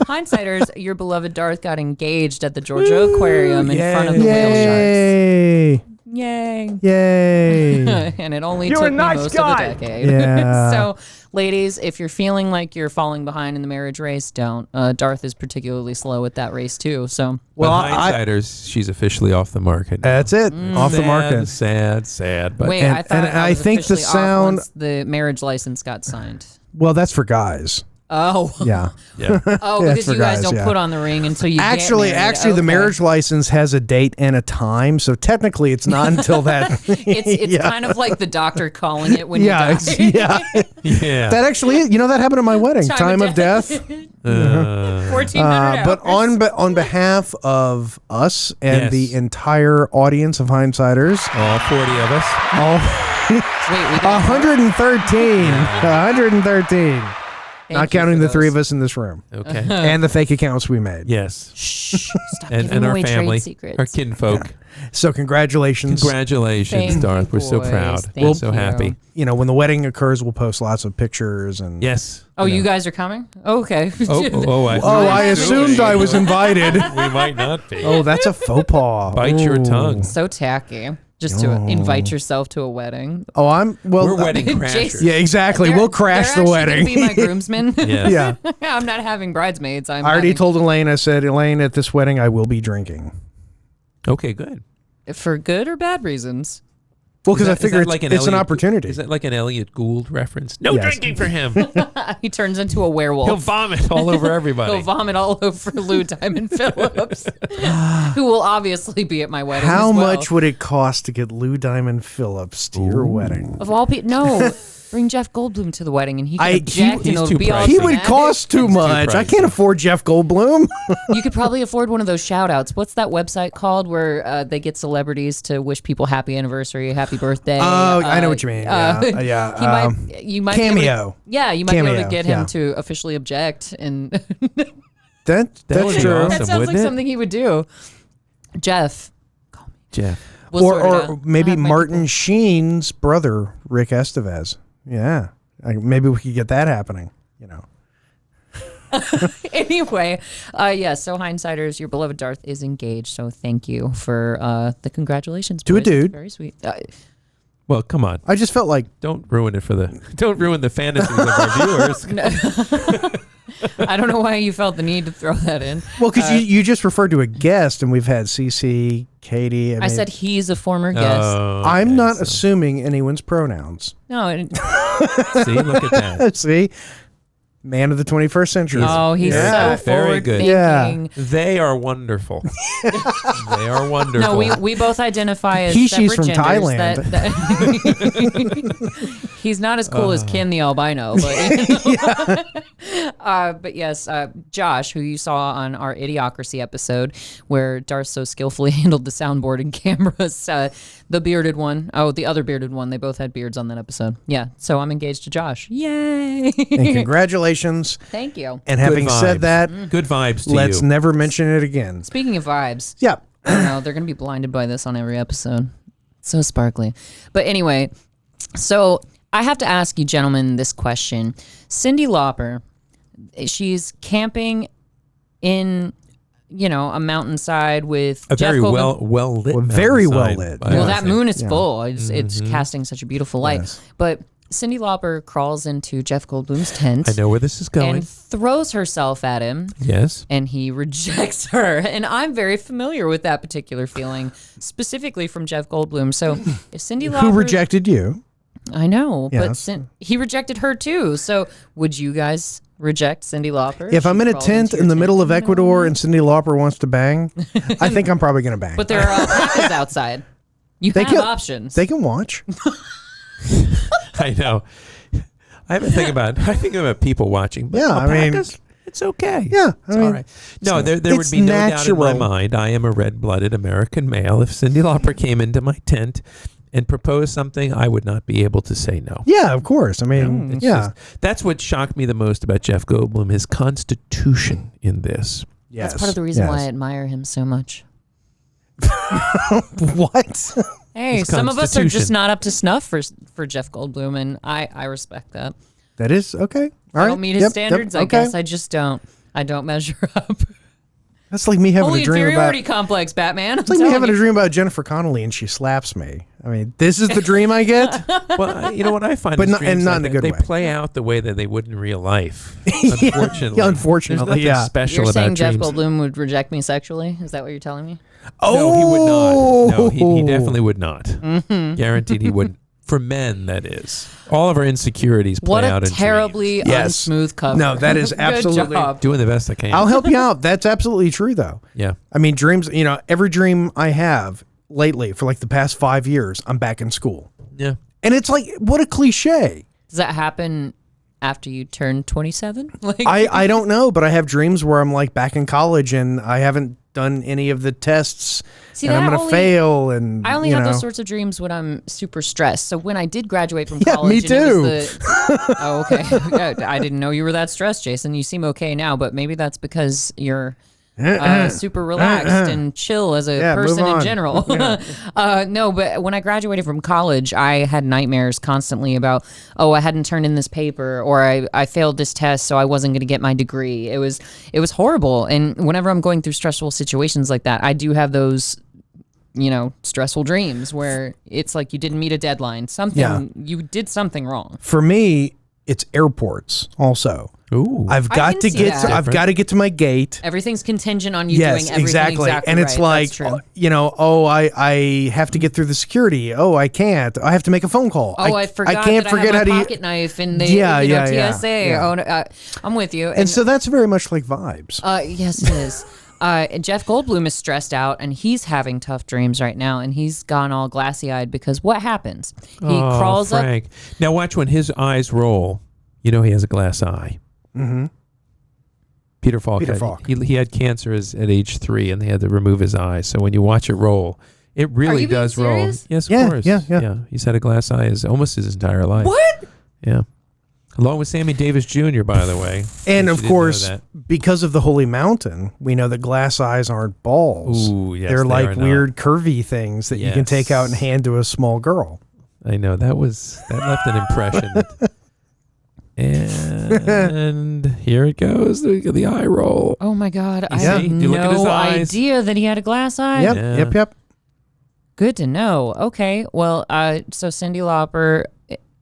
Hindsighters, your beloved Darth got engaged at the Georgia Aquarium in front of the whale sharks. Yay. Yay. And it only took me most of a decade. Yeah. So, ladies, if you're feeling like you're falling behind in the marriage race, don't. Darth is particularly slow at that race, too. So, Well, Hindsighters, she's officially off the market. That's it. Off the market. Sad. But wait, I thought I was think the officially off sound. once the marriage license got signed. Well, that's for guys. Oh. Yeah. yeah. Oh, That's because for you guys guys, don't yeah. put on the ring until you Actually, get married. the Okay. marriage license has a date and a time, so technically it's not until that. It's kind of like the doctor calling it when you die. Yeah. Yeah. That actually, that happened at my wedding. Time of of death. 1,400 hours. But on behalf of us and Yes. the entire audience of Hindsighters, All 40 of us. all Wait, we got 113, 113, Thank not you counting for the three those. of us in this room, Okay. and the fake accounts we made. Yes. Shh, stop And giving our away family, trade secrets. our kinfolk. So congratulations. Congratulations, Thank Darth. you, We're so boys. proud. Thank We're so you. happy. When the wedding occurs, we'll post lots of pictures and. Yes. Oh, you guys are coming? Okay. I assumed I was invited. We might not be. Oh, that's a faux pas. Bite your Ooh. tongue. So tacky. Just to invite yourself to a wedding. Oh, We're wedding Jason- crashers. Yeah, exactly. We'll crash they're the actually wedding. gonna be my groomsmen. Yes. Yeah. I'm not having bridesmaids. I already told Elaine. I said, Elaine, at this wedding, I will be drinking. Okay, good. for good or bad reasons. Well, because I Is that figure like it's an Elliot- opportunity. Is that like an Elliot Gould reference? No Yes. drinking for him. He turns into a werewolf. He'll vomit all over everybody. He'll vomit all over Lou Diamond Phillips, who will obviously be at my wedding. How as well. much would it cost to get Lou Diamond Phillips to your wedding? Of all people, no. Bring Jeff Goldblum to the wedding, and he can object, and he's it'll too be all pricey. He would dramatic. cost too much. I pricey. can't afford Jeff Goldblum. You could probably afford one of those shout outs. What's that website called where they get celebrities to wish people happy anniversary, happy birthday? Oh, I know what you mean. Yeah. You might be able to- Cameo. yeah, you might be able Cameo, to get him yeah. to officially object, and That's would be true. awesome. that sounds like wouldn't it? something he would do. Jeff. Jeff. We'll sort it Or out. maybe Have my Martin Sheen's brother, Rick Estevez. Yeah. Maybe we could get that happening, Anyway, so Hindsighters, your beloved Darth is engaged, so thank you for the congratulations. To a boys. dude. Very sweet. Well, come on. I just felt like Don't ruin it don't ruin the fantasies of our viewers. I don't know why you felt the need to throw that in. well, because you just referred to a guest, and we've had CC, Katie. I mean, said he's a former guest. Oh, I'm okay, not so- assuming anyone's pronouns. No, See, look at that. See, man of the 21st century. he's Yeah. so Very forward good. thinking. They are wonderful. They are wonderful. No, we both identify as She's separate from genders. Thailand. He's not as cool as Ken the albino, but but yes, Josh, who you saw on our Idiocracy episode, where Darth so skillfully handled the soundboard and cameras, The bearded one. Oh, the other bearded one. They both had beards on that episode. Yeah. So I'm engaged to Josh. Yay! And congratulations. Thank you. And having said that, good vibes to you. let's never mention it again. Speaking of vibes. Yeah. I don't know. They're going to be blinded by this on every episode. So sparkly. But anyway, so I have to ask you gentlemen this question. Cyndi Lauper, she's camping in, a mountainside with a Jeff very Goldblum. well lit. Very mountainside, well lit. I Well, would that say. moon is full. It's casting such a beautiful light. Yes. But Cyndi Lauper crawls into Jeff Goldblum's tent I know where this is going. and throws herself at him. Yes. And he rejects her. And I'm very familiar with that particular feeling, specifically from Jeff Goldblum. So if Cyndi Lauper... Who rejected you? I know, Yes. but he rejected her too. So would you guys reject Cyndi Lauper? If I'm in a crawled tent into in the your middle of tent? Ecuador and Cyndi Lauper wants to bang, I think I'm probably going to bang. But there are alpacas outside. You have options. They can watch. I know. I think about people watching. But Yeah, I mean- alpacas, it's okay. Yeah, It's I mean, all right. No, there would it's be no doubt in my natural. mind. I am a red-blooded American male. If Cyndi Lauper came into my tent and proposed something, I would not be able to say no. Yeah, of course. I mean, It's yeah. that's what shocked me the most about Jeff Goldblum, his constitution in this. Yes. That's part of the reason why I yes. admire him so much. What? Hey, His some of us are constitution. just not up to snuff for Jeff Goldblum, and I respect that. That is okay. All I right. don't meet his Yep, standards. yep, I okay. guess I just don't. I don't measure up. That's like me having Holy a dream about. inferiority complex, Batman. It's like me having a dream about Jennifer Connelly and she slaps me. I mean, this is the dream I get. Well, you know what I find, But is not- dreams and not like in a that, good they way. play out the way that they would in real life. Unfortunately, Yeah, unfortunately, there's nothing yeah. special You're about saying Jeff dreams. Goldblum would reject me sexually? Is that what you're telling me? No, he would not. No, he Oh. definitely would not. Guaranteed he wouldn't. For men, that is. All of our insecurities play What out a in terribly Yes. unsmooth cover. No, that is Good absolutely- job. dreams. Doing the best I can. I'll help you out. That's absolutely true, though. Yeah. I mean, dreams, every dream I have lately for like the past 5 years, I'm back in school. Yeah. And it's like, what a cliche. Does that happen after you turn 27? Like, I don't know, but I have dreams where I'm like back in college and I haven't done any of the tests See, and I'm that going to only- fail. And I only you have know. those sorts of dreams when I'm super stressed. So when I did graduate from Yeah, college, me and too. It was the, oh, okay. Yeah, I didn't know you were that stressed, Jason. You seem okay now, but maybe that's because you're super relaxed and chill as a Yeah, move person in on. general. No, but when I graduated from college, I had nightmares constantly about, I hadn't turned in this paper, or I failed this test, so I wasn't going to get my degree. It was horrible. And whenever I'm going through stressful situations like that, I do have those stressful dreams where it's like you didn't meet a deadline. You did something wrong. For me, it's airports also. Ooh. I've I got can to see get to, that. I've got to get to my gate. Everything's contingent on you Yes, doing everything exactly. And it's right. like, That's true. I have to get through the security. Oh, I can't. I have to make a phone call. I forgot I can't that forget I how have to my use. pocket knife and the Yeah, yeah, yeah, TSA. yeah. Oh, no, I'm with you. And so that's very much like vibes. Yes, it is. Jeff Goldblum is stressed out and he's having tough dreams right now, and he's gone all glassy eyed because what happens? He crawls up. Frank. Now watch when his eyes roll. You know he has a glass eye. Mm-hmm. Peter Falk. Peter Falk. He had cancer at age 3, and they had to remove his eye. So when you watch it roll, it really you being does roll. serious? Yes, of Yeah, course. yeah. He's had a glass eye almost his entire life. What? Yeah. Along with Sammy Davis Jr., by the way. And You of didn't know course, that. because of the Holy Mountain, we know that glass eyes aren't balls. Ooh, yes, They're they like are not. weird curvy things that you can take out and hand to a small girl. I know that left an impression. And here it goes. The eye roll. Oh my God! I see? had You look at his no eyes. idea that he had a glass eye. Yep, Yeah. yep. Good to know. Okay, well, so Cyndi Lauper,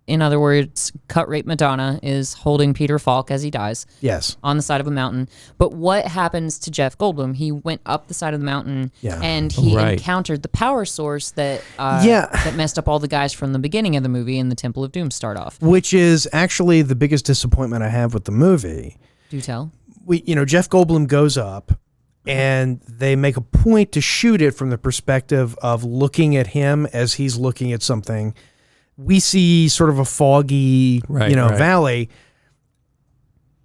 in other words, cut rate Madonna, is holding Peter Falk as he dies Yes. on the side of a mountain. But what happens to Jeff Goldblum? He went up the side of the mountain and he Right. encountered the power source that that messed up all the guys from the beginning of the movie in the Temple of Doom start off. Which is actually the biggest disappointment I have with the movie. Do tell. Jeff Goldblum goes up and they make a point to shoot it from the perspective of looking at him as he's looking at something. We see sort of a foggy, Right. valley.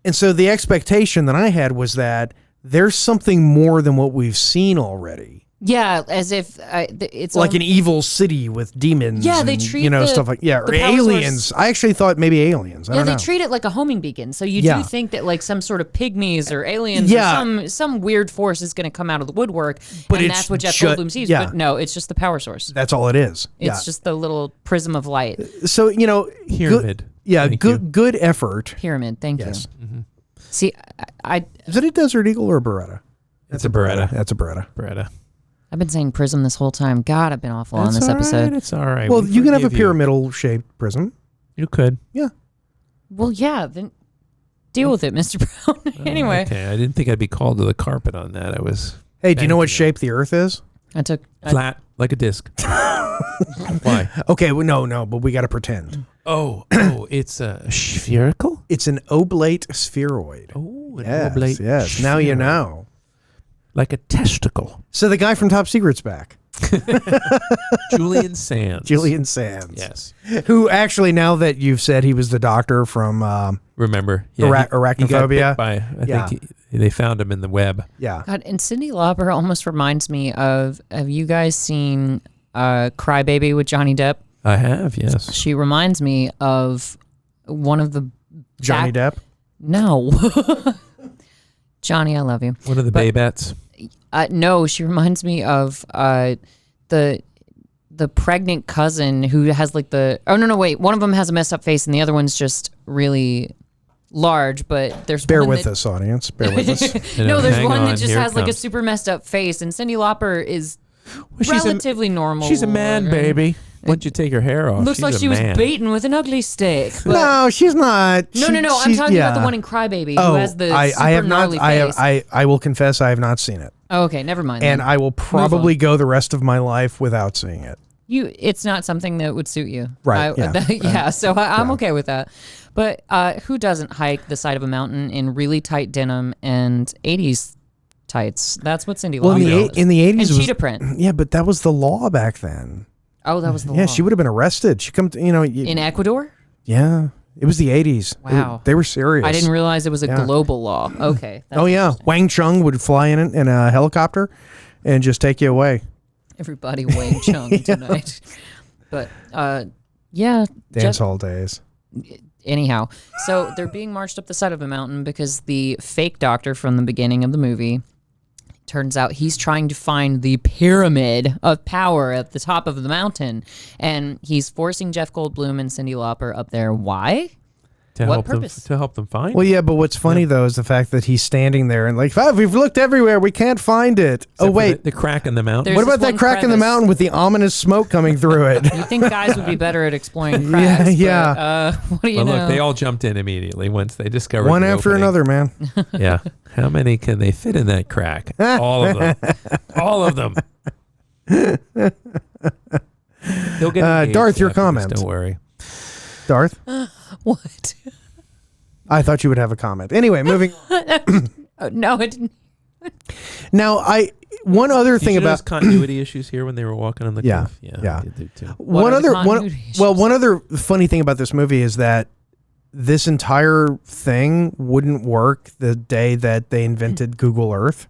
And so the expectation that I had was that there's something more than what we've seen already. Yeah, as if it's like an evil city with demons. Yeah, they and, treat stuff like or the power aliens. source- I actually thought maybe aliens. I Yeah, don't they know. treat it like a homing beacon. So you Yeah. do think that like some sort of pygmies or aliens Yeah. or some weird force is going to come out of the woodwork, But and it's that's what Jeff ju- Goldblum sees. yeah. But no, it's just the power source. That's all it is. It's just the little prism of light. So Pyramid. Thank you. good effort. Pyramid. Thank Yes. you. See, Is it a Desert Eagle or a Beretta? It's a Beretta. That's a Beretta. Beretta. I've been saying prism this whole time. God, I've been awful on this episode. It's all right. Well, We you can have a forgive you. pyramidal shaped prism. You could. Yeah. Well, yeah, then deal with it, Mr. Brown. Anyway, Okay, I didn't think I'd be called to the carpet on that. I was Hey, do you know what Thank you. shape the Earth is? I took flat like a disc. Why? Okay, well, no, but we got to pretend. Oh, it's spherical. It's an oblate spheroid. Oh, an Yes, oblate yes. Now you sphere. know. Like a testicle. So the guy from Top Secret's back, Julian Sands. Julian Sands. Yes. Who actually, now that you've said he was the doctor from, Remember? Arachnophobia? I think they found him in the web. yeah. God, and Cyndi Lauper almost reminds me of. Have you guys seen Crybaby with Johnny Depp? I have, yes. She reminds me of one of the Johnny Depp? No, Johnny, I love you. One of the But- Babettes. No, she reminds me of the pregnant cousin who has like the. Oh no, wait. One of them has a messed up face, and the other one's just really large. But there's Bear one with that, us, audience. Bear with us. No, there's Hang one on, that just here it has like a comes. super messed up face, and Cyndi Lauper is Well, relatively normal. She's a man, looking. baby. Once you take her hair off, Looks she's like a she was man. beaten with an ugly stick. But No, she's not. no. I'm She's- talking about the yeah. one in Crybaby who Oh, has the I super have not. gnarly face. I will confess I have not seen it, Oh, okay, never mind. and then. I will probably go the rest of my life without seeing it. It's not something that would suit you. Right, yeah. Yeah. So I'm yeah. okay with that. But who doesn't hike the side of a mountain in really tight denim and 80s tights? That's what Cyndi Lauper Well, does. in the 80s and was cheetah print. yeah, but that was the law back then. Oh, that was the Yeah, law. she would have been arrested. She come, In Ecuador? yeah, it was the 80s. Wow. They were serious. I didn't realize it was a Yeah. global law. Okay. that's Oh yeah, interesting. Wang Chung would fly in a helicopter and just take you away. Everybody Wang Chung tonight. But yeah. Dance hall days. Anyhow, so they're being marched up the side of a mountain because the fake doctor from the beginning of the movie, turns out he's trying to find the pyramid of power at the top of the mountain, and he's forcing Jeff Goldblum and Cyndi Lauper up there. Why? To What help purpose? them to help them find. Well, yeah, but what's funny though is the fact that he's standing there and like, oh, we've looked everywhere, we can't find it. Except Oh for wait, the crack in the mountain. There's what about this that one crack in the crevice. mountain with the ominous smoke coming through it? You think guys would be better at exploring cracks? Yeah, But, what do you Well, know? look, they all jumped in immediately once they discovered One the after opening. another, man. Yeah. How many can they fit in that crack? All of them. All of them. They'll get engaged Darth, your after this, comments. Don't worry. Darth, What? I thought you would have a comment. Anyway, moving. Oh, no, it didn't. Now, one other Did thing you notice about continuity issues here when they were walking on the Yeah, cliff? yeah. I did do too. What are the continuity issues? one other funny thing about this movie is that this entire thing wouldn't work the day that they invented Google Earth,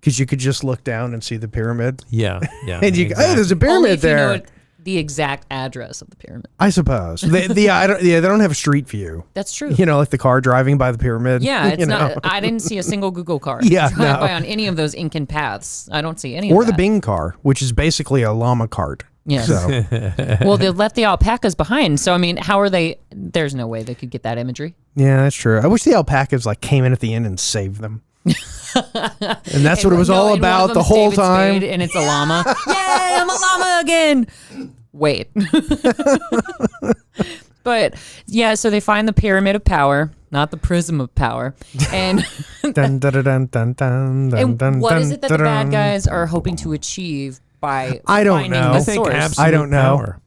because you could just look down and see the pyramid, Yeah, yeah. and you go, exactly. oh, there's a Only pyramid if you know there. the exact address of the pyramid. I suppose they don't have a street view. That's true. You know, like the car driving by the pyramid. Yeah, it's you not. know. I didn't see a single Google car Yeah, drive no. by on any of those Incan paths. I don't see any Or of the that. Bing car, which is basically a llama cart. Yes. So Well, they left the alpacas behind. So I mean, how are they? There's no way they could get that imagery. yeah, that's true. I wish the alpacas like came in at the end and saved them. And that's what it was No, all and one of about the them's whole David time. Spade, and it's a llama. Yay, I'm a llama again. Wait. But yeah, so they find the pyramid of power, not the prism of power, and Dun, dun, dun, dun, dun, dun, and dun, what is dun, it that the dun, bad dun. guys are hoping to achieve by I don't finding know. the I think source? absolute I don't know. power.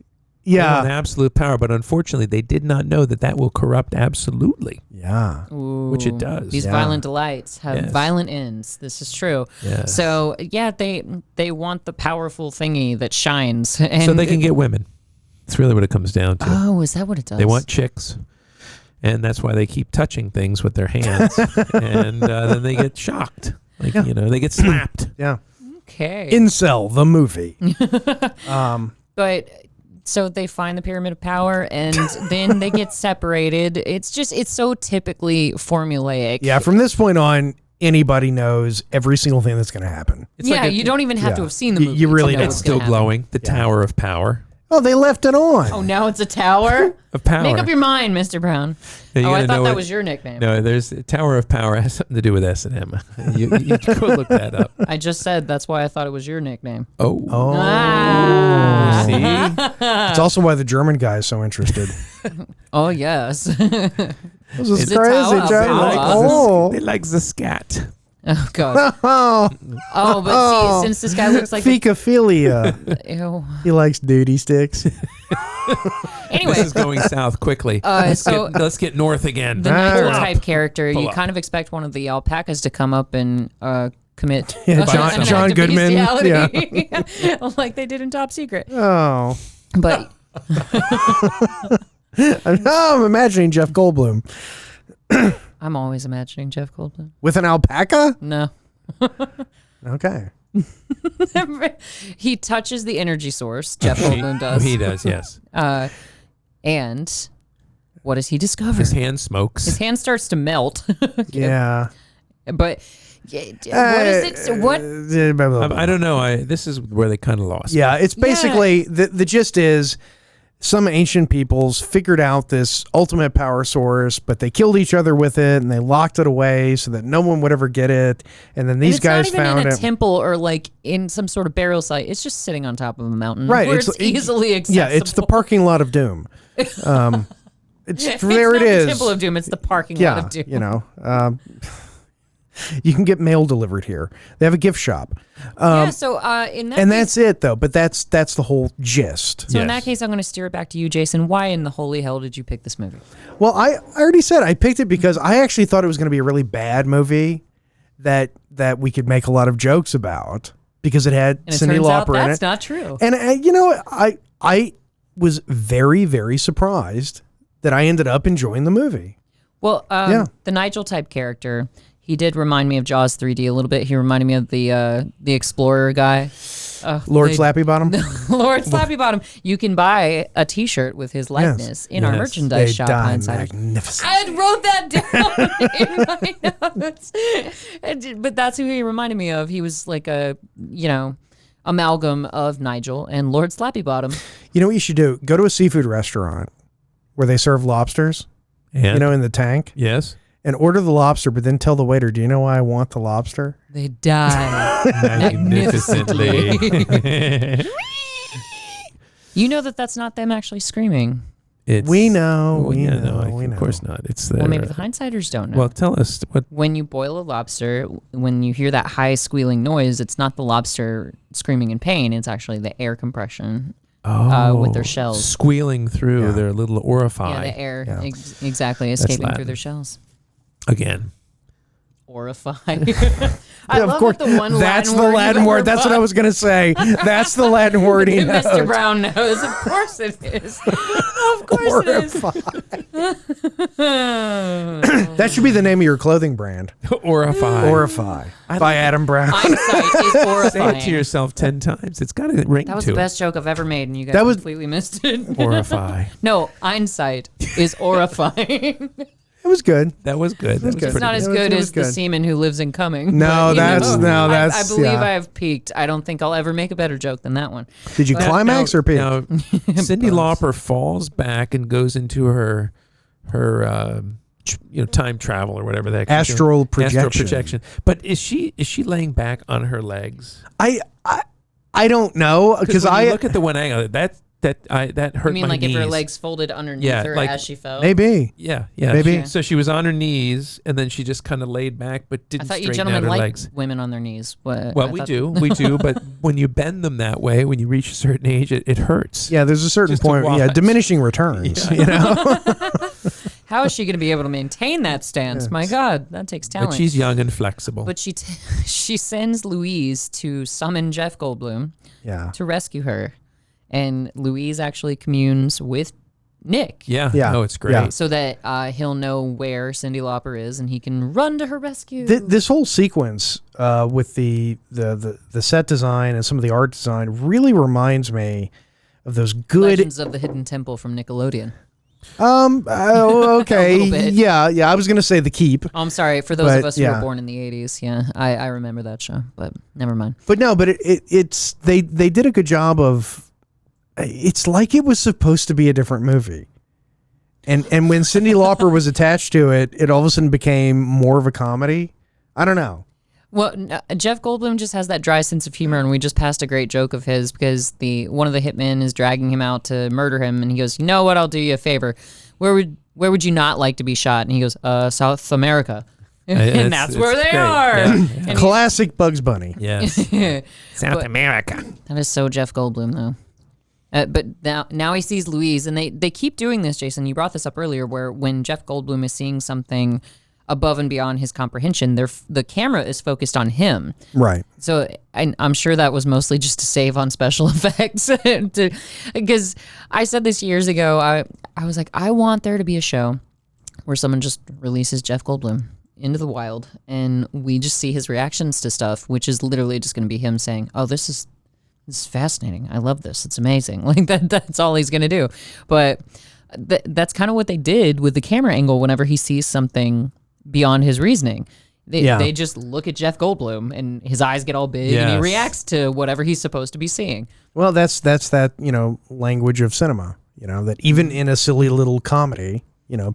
They want Yeah, absolute power, but unfortunately, they did not know that will corrupt absolutely, yeah. which it does. These Yeah. violent delights have Yes. violent ends. This is true. Yes. So yeah, they want the powerful thingy that shines, and so they can get women. That's really what it comes down to. Oh, is that what it does? They want chicks, and that's why they keep touching things with their hands, and then they get shocked. Like Yeah. they get slapped. Yeah. Okay. Incel, the movie. But so they find the Pyramid of Power, and then they get separated. It's so typically formulaic. Yeah, from this point on, anybody knows every single thing that's going to happen. It's like you don't even have to have seen the movie. You really to know don't. It's what's still gonna happen. glowing. The Tower of Power. Oh, they left it on. Oh, now it's a tower? Of Power. Make up your mind, Mr. Brown. Yeah, you I gotta thought know that it. was your nickname. No, there's Tower of Power has something to do with S&M. You go look that up. I just said that's why I thought it was your nickname. Oh. Ah. See? It's also why the German guy is so interested. Oh, yes. This is It's a crazy, tower. Joe. Power. They like the scat. Oh, God. Oh, Oh, but see, since this guy looks like fecophilia. Ew. He likes duty sticks. Anyway, This is going south quickly. let's Let's get north again. the All Nigel right. type character, Pull you up. kind of expect one of the alpacas to come up and commit Yeah, an John act of Goodman. bestiality, like they did in Top Secret. Oh. But I'm imagining Jeff Goldblum I'm always imagining Jeff Goldblum. with an alpaca. No. Okay. He touches the energy source, Jeff Goldblum does. He does, yes. And what does he discover? His hand smokes. His hand starts to melt. Yeah. But what is it? What? I don't know. This is where they kind of lost. Yeah, it's basically the gist is some ancient peoples figured out this ultimate power source, but they killed each other with it and they locked it away so that no one would ever get it. And then these it's guys not even found in a it. temple or like in some sort of burial site. It's just sitting on top of a mountain, Right, Where it's- it's easily accessible. Yeah, it's the parking lot of doom. It's there It's it not is. the Temple of Doom. It's the parking lot of Doom. You know, you can get mail delivered here. They have a gift shop. So in that And case, that's it though, but that's the whole gist. so in that Yes. case, I'm going to steer it back to you, Jason. Why in the holy hell did you pick this movie? Well, I already said I picked it because I actually thought it was going to be a really bad movie that we could make a lot of jokes about because it had And it Cyndi turns out Lauper in that's it. not true. And you know, I was very, very surprised that I ended up enjoying the movie. Well, Yeah. the Nigel type character, he did remind me of Jaws 3D a little bit. He reminded me of the explorer guy. Lord Slappy Bottom. Lord Slappy Bottom. You can buy a T-shirt with his likeness in our Yes. merchandise They shop. die Hindsight. magnificent. I wrote that down in my notes. But that's who he reminded me of. He was like a, amalgam of Nigel and Lord Slappy Bottom. You know what you should do? Go to a seafood restaurant where they serve lobsters, And, in the tank, yes. and order the lobster, but then tell the waiter, do you know why I want the lobster? They die. Magnificently. You know that's not them actually screaming. We know, Well, we yeah, know, no, we of know. course not. It's the. Well, maybe the hindsighters don't know. Well, tell us what. When you boil a lobster, when you hear that high squealing noise, it's not the lobster screaming in pain. It's actually the air compression with their shells. Squealing through Yeah. their little orify. Yeah, the air Yeah. exactly escaping through Latin. their shells. Again. Orify. I Yeah, love of course. that the one That's Latin the word Latin you word. That's what I was going to say. That's the Latin word he knows. Mr. Brown knows. Of course it is. Of course it is. That should be the name of your clothing brand. Orify. Orify by Adam Brown. Hindsight is Say horrifying. it to yourself 10 times. It's got a ring That was to the best joke I've ever made, and you guys That was- completely missed it. it. Orify. No, hindsight is horrifying. It was good. That was good. That was good. It's pretty not as It was- good it was as the good. seaman who lives in Cumming. No, but, that's I believe yeah. I have peaked. I don't think I'll ever make a better joke than that one. Did you climax or peak? Now, Cyndi Lauper falls back and goes into her time travel or whatever that Astral projection. Astral projection. But is she laying back on her legs? I don't know because when I you look at the one angle that hurt You mean my like knees. if her legs folded underneath Yeah, her like- as she fell? maybe. Yeah. Maybe. Yeah. So she was on her knees and then she just kind of laid back but I didn't thought you straighten out gentlemen her like legs. women on their knees. What, Well, I we thought- do, but when you bend them that way, when you reach a certain age, it hurts. Yeah, there's a certain Just to point. Yeah, watch. diminishing returns. You know. How is she going to be able to maintain that stance? My God, that takes talent. But she's young and flexible. But she sends Louise to summon Jeff Goldblum Yeah. to rescue her. And Louise actually communes with Nick. Yeah. Yeah. No, it's great. Yeah. So that he'll know where Cyndi Lauper is and he can run to her rescue. This whole sequence with the set design and some of the art design really reminds me of those good. Legends of the Hidden Temple from Nickelodeon. Okay. A little bit. Yeah. I was gonna say The Keep. Oh, I'm sorry for those But, of us who yeah. were born in the 80s. Yeah, I remember that show, but never mind. But no, but it's they did a good job of. It's like it was supposed to be a different movie, and when Cyndi Lauper was attached to it, it all of a sudden became more of a comedy. I don't know. Well, Jeff Goldblum just has that dry sense of humor, and we just passed a great joke of his because one of the hitmen is dragging him out to murder him, and he goes, "You know what? I'll do you a favor. Where would you not like to be shot?" And he goes, "South America." And that's where they great. are. Yeah. And Classic Bugs Bunny. Yes. South America. that is so Jeff Goldblum, though. But now he sees Louise, and they keep doing this, Jason. You brought this up earlier, where when Jeff Goldblum is seeing something above and beyond his comprehension, the camera is focused on him. Right. So I'm sure that was mostly just to save on special effects. Because I said this years ago, I was like, I want there to be a show where someone just releases Jeff Goldblum into the wild, and we just see his reactions to stuff, which is literally just going to be him saying, "Oh, this is fascinating. I love this. It's amazing." Like that's all he's going to do. But that's kind of what they did with the camera angle whenever he sees something beyond his reasoning. They just look at Jeff Goldblum and his eyes get all big and he reacts to whatever he's supposed to be seeing. Well, that's that, language of cinema, that even in a silly little comedy,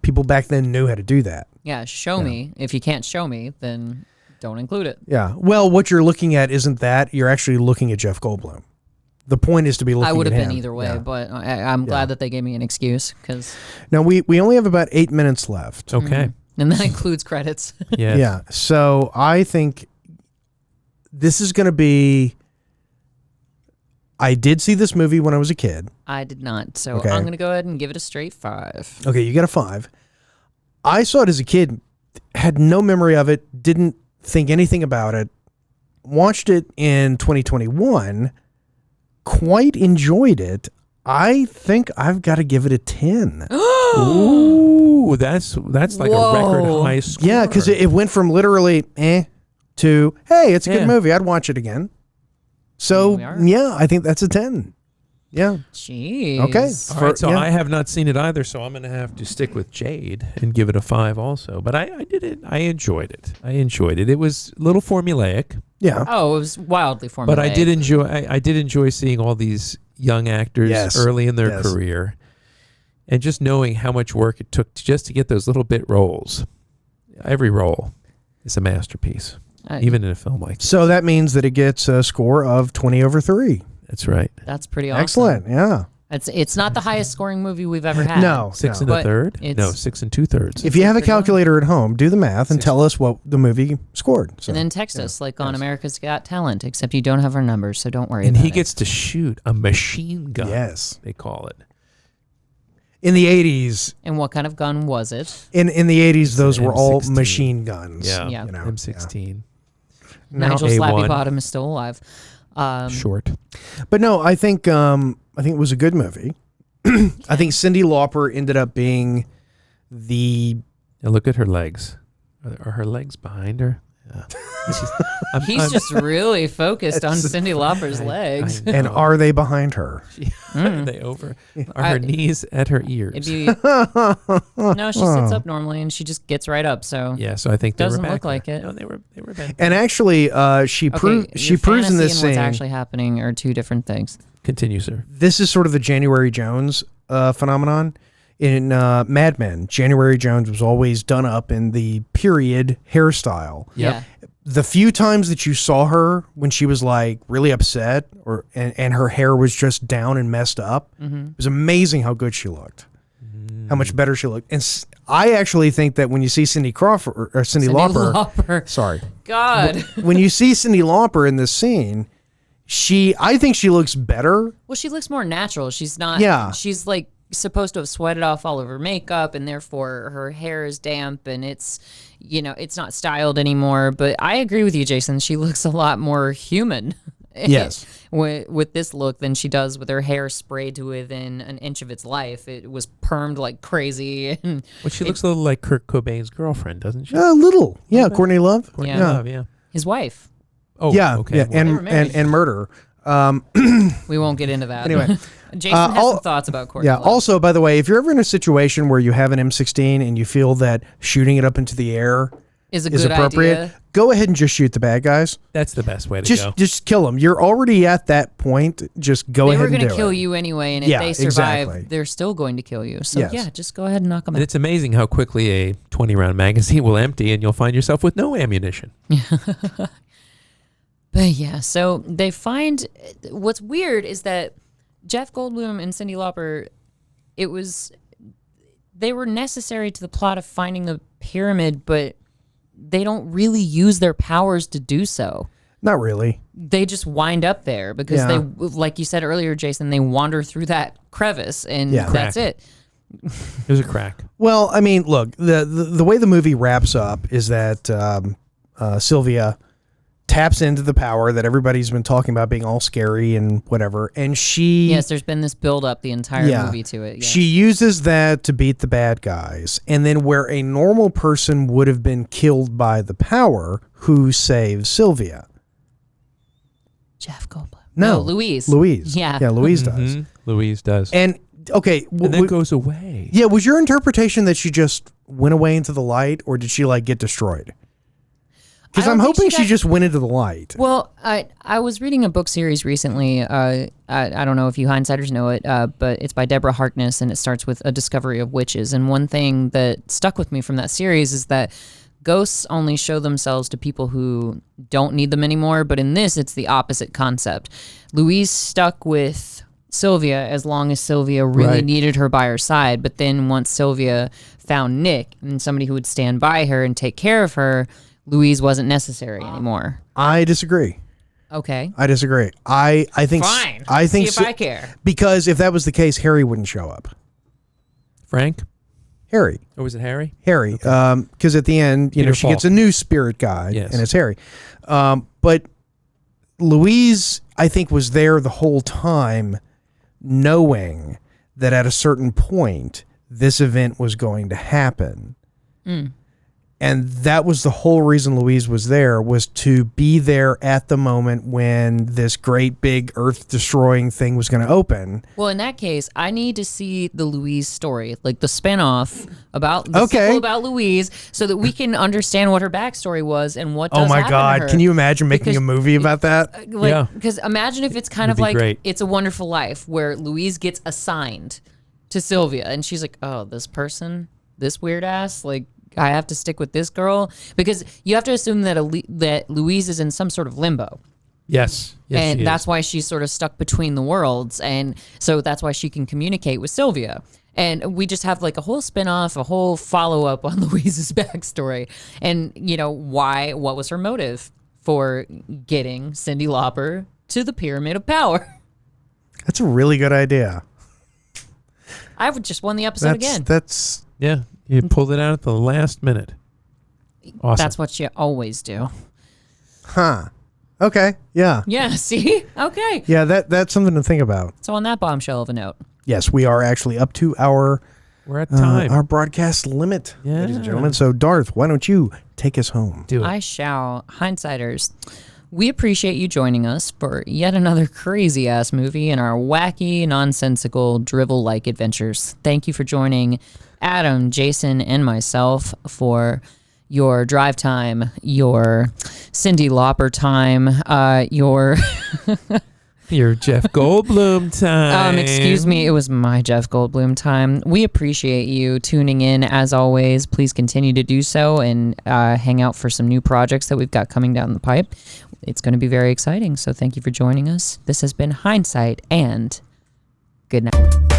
people back then knew how to do that. Yeah, show me. If you can't show me, then don't include it. Yeah. Well, what you're looking at isn't that. You're actually looking at Jeff Goldblum. The point is to be looking at him. I would have been either way, Yeah. but I'm glad that they gave me an excuse. Cause, Now, we only have about 8 minutes left. Okay. and that includes credits. Yes. Yeah. So I think this is going to be. I did see this movie when I was a kid. I did not. So Okay. I'm going to go ahead and give it a straight 5. Okay, you got a 5. I saw it as a kid, had no memory of it, didn't think anything about it. Watched it in 2021, quite enjoyed it. I think I've got to give it a 10. Ooh, that's like Whoa. a record high score. Yeah, because it went from literally to, hey, it's a Yeah. good movie. I'd watch it again. So, Here we are. yeah, I think that's a 10. Yeah. Jeez. Okay. All right, so yeah. I have not seen it either, so I'm going to have to stick with Jade and give it a 5 also. But I did it. I enjoyed it. It was a little formulaic, Yeah. Oh, it was wildly formulaic. but I did enjoy seeing all these young actors Yes. early in their Yes. career, and just knowing how much work it took just to get those little bit roles. Every role is a masterpiece, even in a film like this. So that means that it gets a score of 20/3. That's right. That's pretty awesome. Excellent. Yeah. It's not the highest scoring movie we've ever had. No. 6 no. and a But third? it's- No, 6 and 2/3. If you have a pretty long. calculator at home, do the math and tell us what the movie scored. So. And then text us like on America's Got Talent, except you don't have our numbers, so don't worry And about he it. gets to shoot a machine gun. Yes. They call it. In the 80s, And what kind of gun was it? in the 80s, those an were all M16. machine guns. Yeah. Yeah. You know, M16. Nigel A1. Slappy Bottom is still alive. Short. But no, I think it was a good movie. I think Cyndi Lauper ended up being the And look at her legs. Are her legs behind her? Yeah. He's just really focused on Cyndi Lauper's legs. and are they behind her? Are they over? Are her knees at her ears? It'd be, no, she sits up normally and she just gets right up. So Yeah, so I think they Doesn't were back look like there. it. No, they were bent. And actually, she okay, she your proves in fantasy this and scene. what's actually happening are two different things. Continue, sir. This is sort of the January Jones phenomenon. In Mad Men, January Jones was always done up in the period hairstyle. Yep. Yeah. The few times that you saw her when she was like really upset and her hair was just down and messed up, it was amazing how good she looked, how much better she looked. And I actually think that when you see Cyndi Lauper, sorry, God. when you see Cyndi Lauper in this scene, I think she looks better. Well, she looks more natural. She's not. Yeah. She's like supposed to have sweated off all of her makeup, and therefore her hair is damp, and it's not styled anymore. But I agree with you, Jason. She looks a lot more human, Yes. with this look than she does with her hair sprayed to within an inch of its life. It was permed like crazy. And Well, she looks a little like Kurt Cobain's girlfriend, doesn't she? A little. Yeah, Courtney Love. Courtney Yeah. Love, yeah. his wife. Oh, Yeah, okay. yeah, Well, and murder. We won't get into that. Anyway. Jason has some thoughts about Courtney Yeah. Love. Also, by the way, if you're ever in a situation where you have an M16 and you feel that shooting it up into the air is a is good appropriate, idea. go ahead and just shoot the bad guys. that's the best way to go. Just kill them. You're already at that point. Just go They ahead were and going do to kill it. you anyway, and if Yeah, they survive, exactly. they're still going to kill you. So Yes. yeah, just go ahead and knock them And out. it's amazing how quickly a 20-round magazine will empty and you'll find yourself with no ammunition. But yeah, so they find what's weird is that Jeff Goldblum and Cyndi Lauper, they were necessary to the plot of finding the pyramid, but they don't really use their powers to do so. Not really. They just wind up there because Yeah. they, like you said earlier, Jason, they wander through that crevice and Yeah. that's Crack. it. There's a crack. Well, I mean, look, the way the movie wraps up is that Sylvia taps into the power that everybody's been talking about being all scary and whatever, and she Yes, there's been this build up the entire movie to it. Yes. She uses that to beat the bad guys, and then where a normal person would have been killed by the power, who saves Sylvia? Jeff Goldblum. No, Louise. Louise. Yeah. Yeah, Louise does. Mhm. Louise does. And okay, And then goes away. yeah, was your interpretation that she just went away into the light, or did she like get destroyed? Because I I'm don't think hoping she she got- just went into the light. Well, I was reading a book series recently. I don't know if you hindsighters know it, but it's by Deborah Harkness, and it starts with a discovery of witches. And one thing that stuck with me from that series is that ghosts only show themselves to people who don't need them anymore. But in this, it's the opposite concept. Louise stuck with Sylvia as long as Sylvia really Right. needed her by her side. But then once Sylvia found Nick and somebody who would stand by her and take care of her, Louise wasn't necessary anymore. I disagree. Okay. I disagree. I think Fine. I think See if I care. because if that was the case, Harry wouldn't show up. Frank? Harry. Or was it Harry? Harry, because at the end, you know, Peter she gets a Falk. new spirit guide, Yes. and it's Harry. But Louise, I think, was there the whole time, knowing that at a certain point this event was going to happen. And that was the whole reason Louise was there, was to be there at the moment when this great big earth-destroying thing was going to open. Well, in that case, I need to see the Louise story, like the spinoff about Okay. sequel about Louise, so that we can understand what her backstory was and what. Does Oh my happen to God! her. Can you imagine making Because- a movie about that? Yeah. Because imagine if it's kind Would of be like great. It's a Wonderful Life, where Louise gets assigned to Sylvia, and she's like, "Oh, this person, this weird ass, like." I have to stick with this girl, because you have to assume that that Louise is in some sort of limbo. Yes. Yes, And she that's is. why she's sort of stuck between the worlds. And so that's why she can communicate with Sylvia. And we just have like a whole spinoff, a whole follow up on Louise's backstory. And, you know, what was her motive for getting Cyndi Lauper to the Pyramid of Power? That's a really good idea. I would just won the episode again. That's Yeah. You pulled it out at the last minute. Awesome. That's what you always do. okay. Yeah. Yeah, see? Okay. Yeah, that's something to think about. So on that bombshell of a note, Yes, we are actually up to our We're at time. our broadcast limit, ladies and Yeah. gentlemen. So, Darth, why don't you take us home? Do it. I shall. Hindsighters, we appreciate you joining us for yet another crazy ass movie in our wacky, nonsensical, drivel like adventures. Thank you for joining Adam, Jason, and myself for your drive time, your Cyndi Lauper time, your. Your Jeff Goldblum time. Excuse me, it was my Jeff Goldblum time. We appreciate you tuning in as always. Please continue to do so and hang out for some new projects that we've got coming down the pipe. It's going to be very exciting. So thank you for joining us. This has been Hindsight, and good night.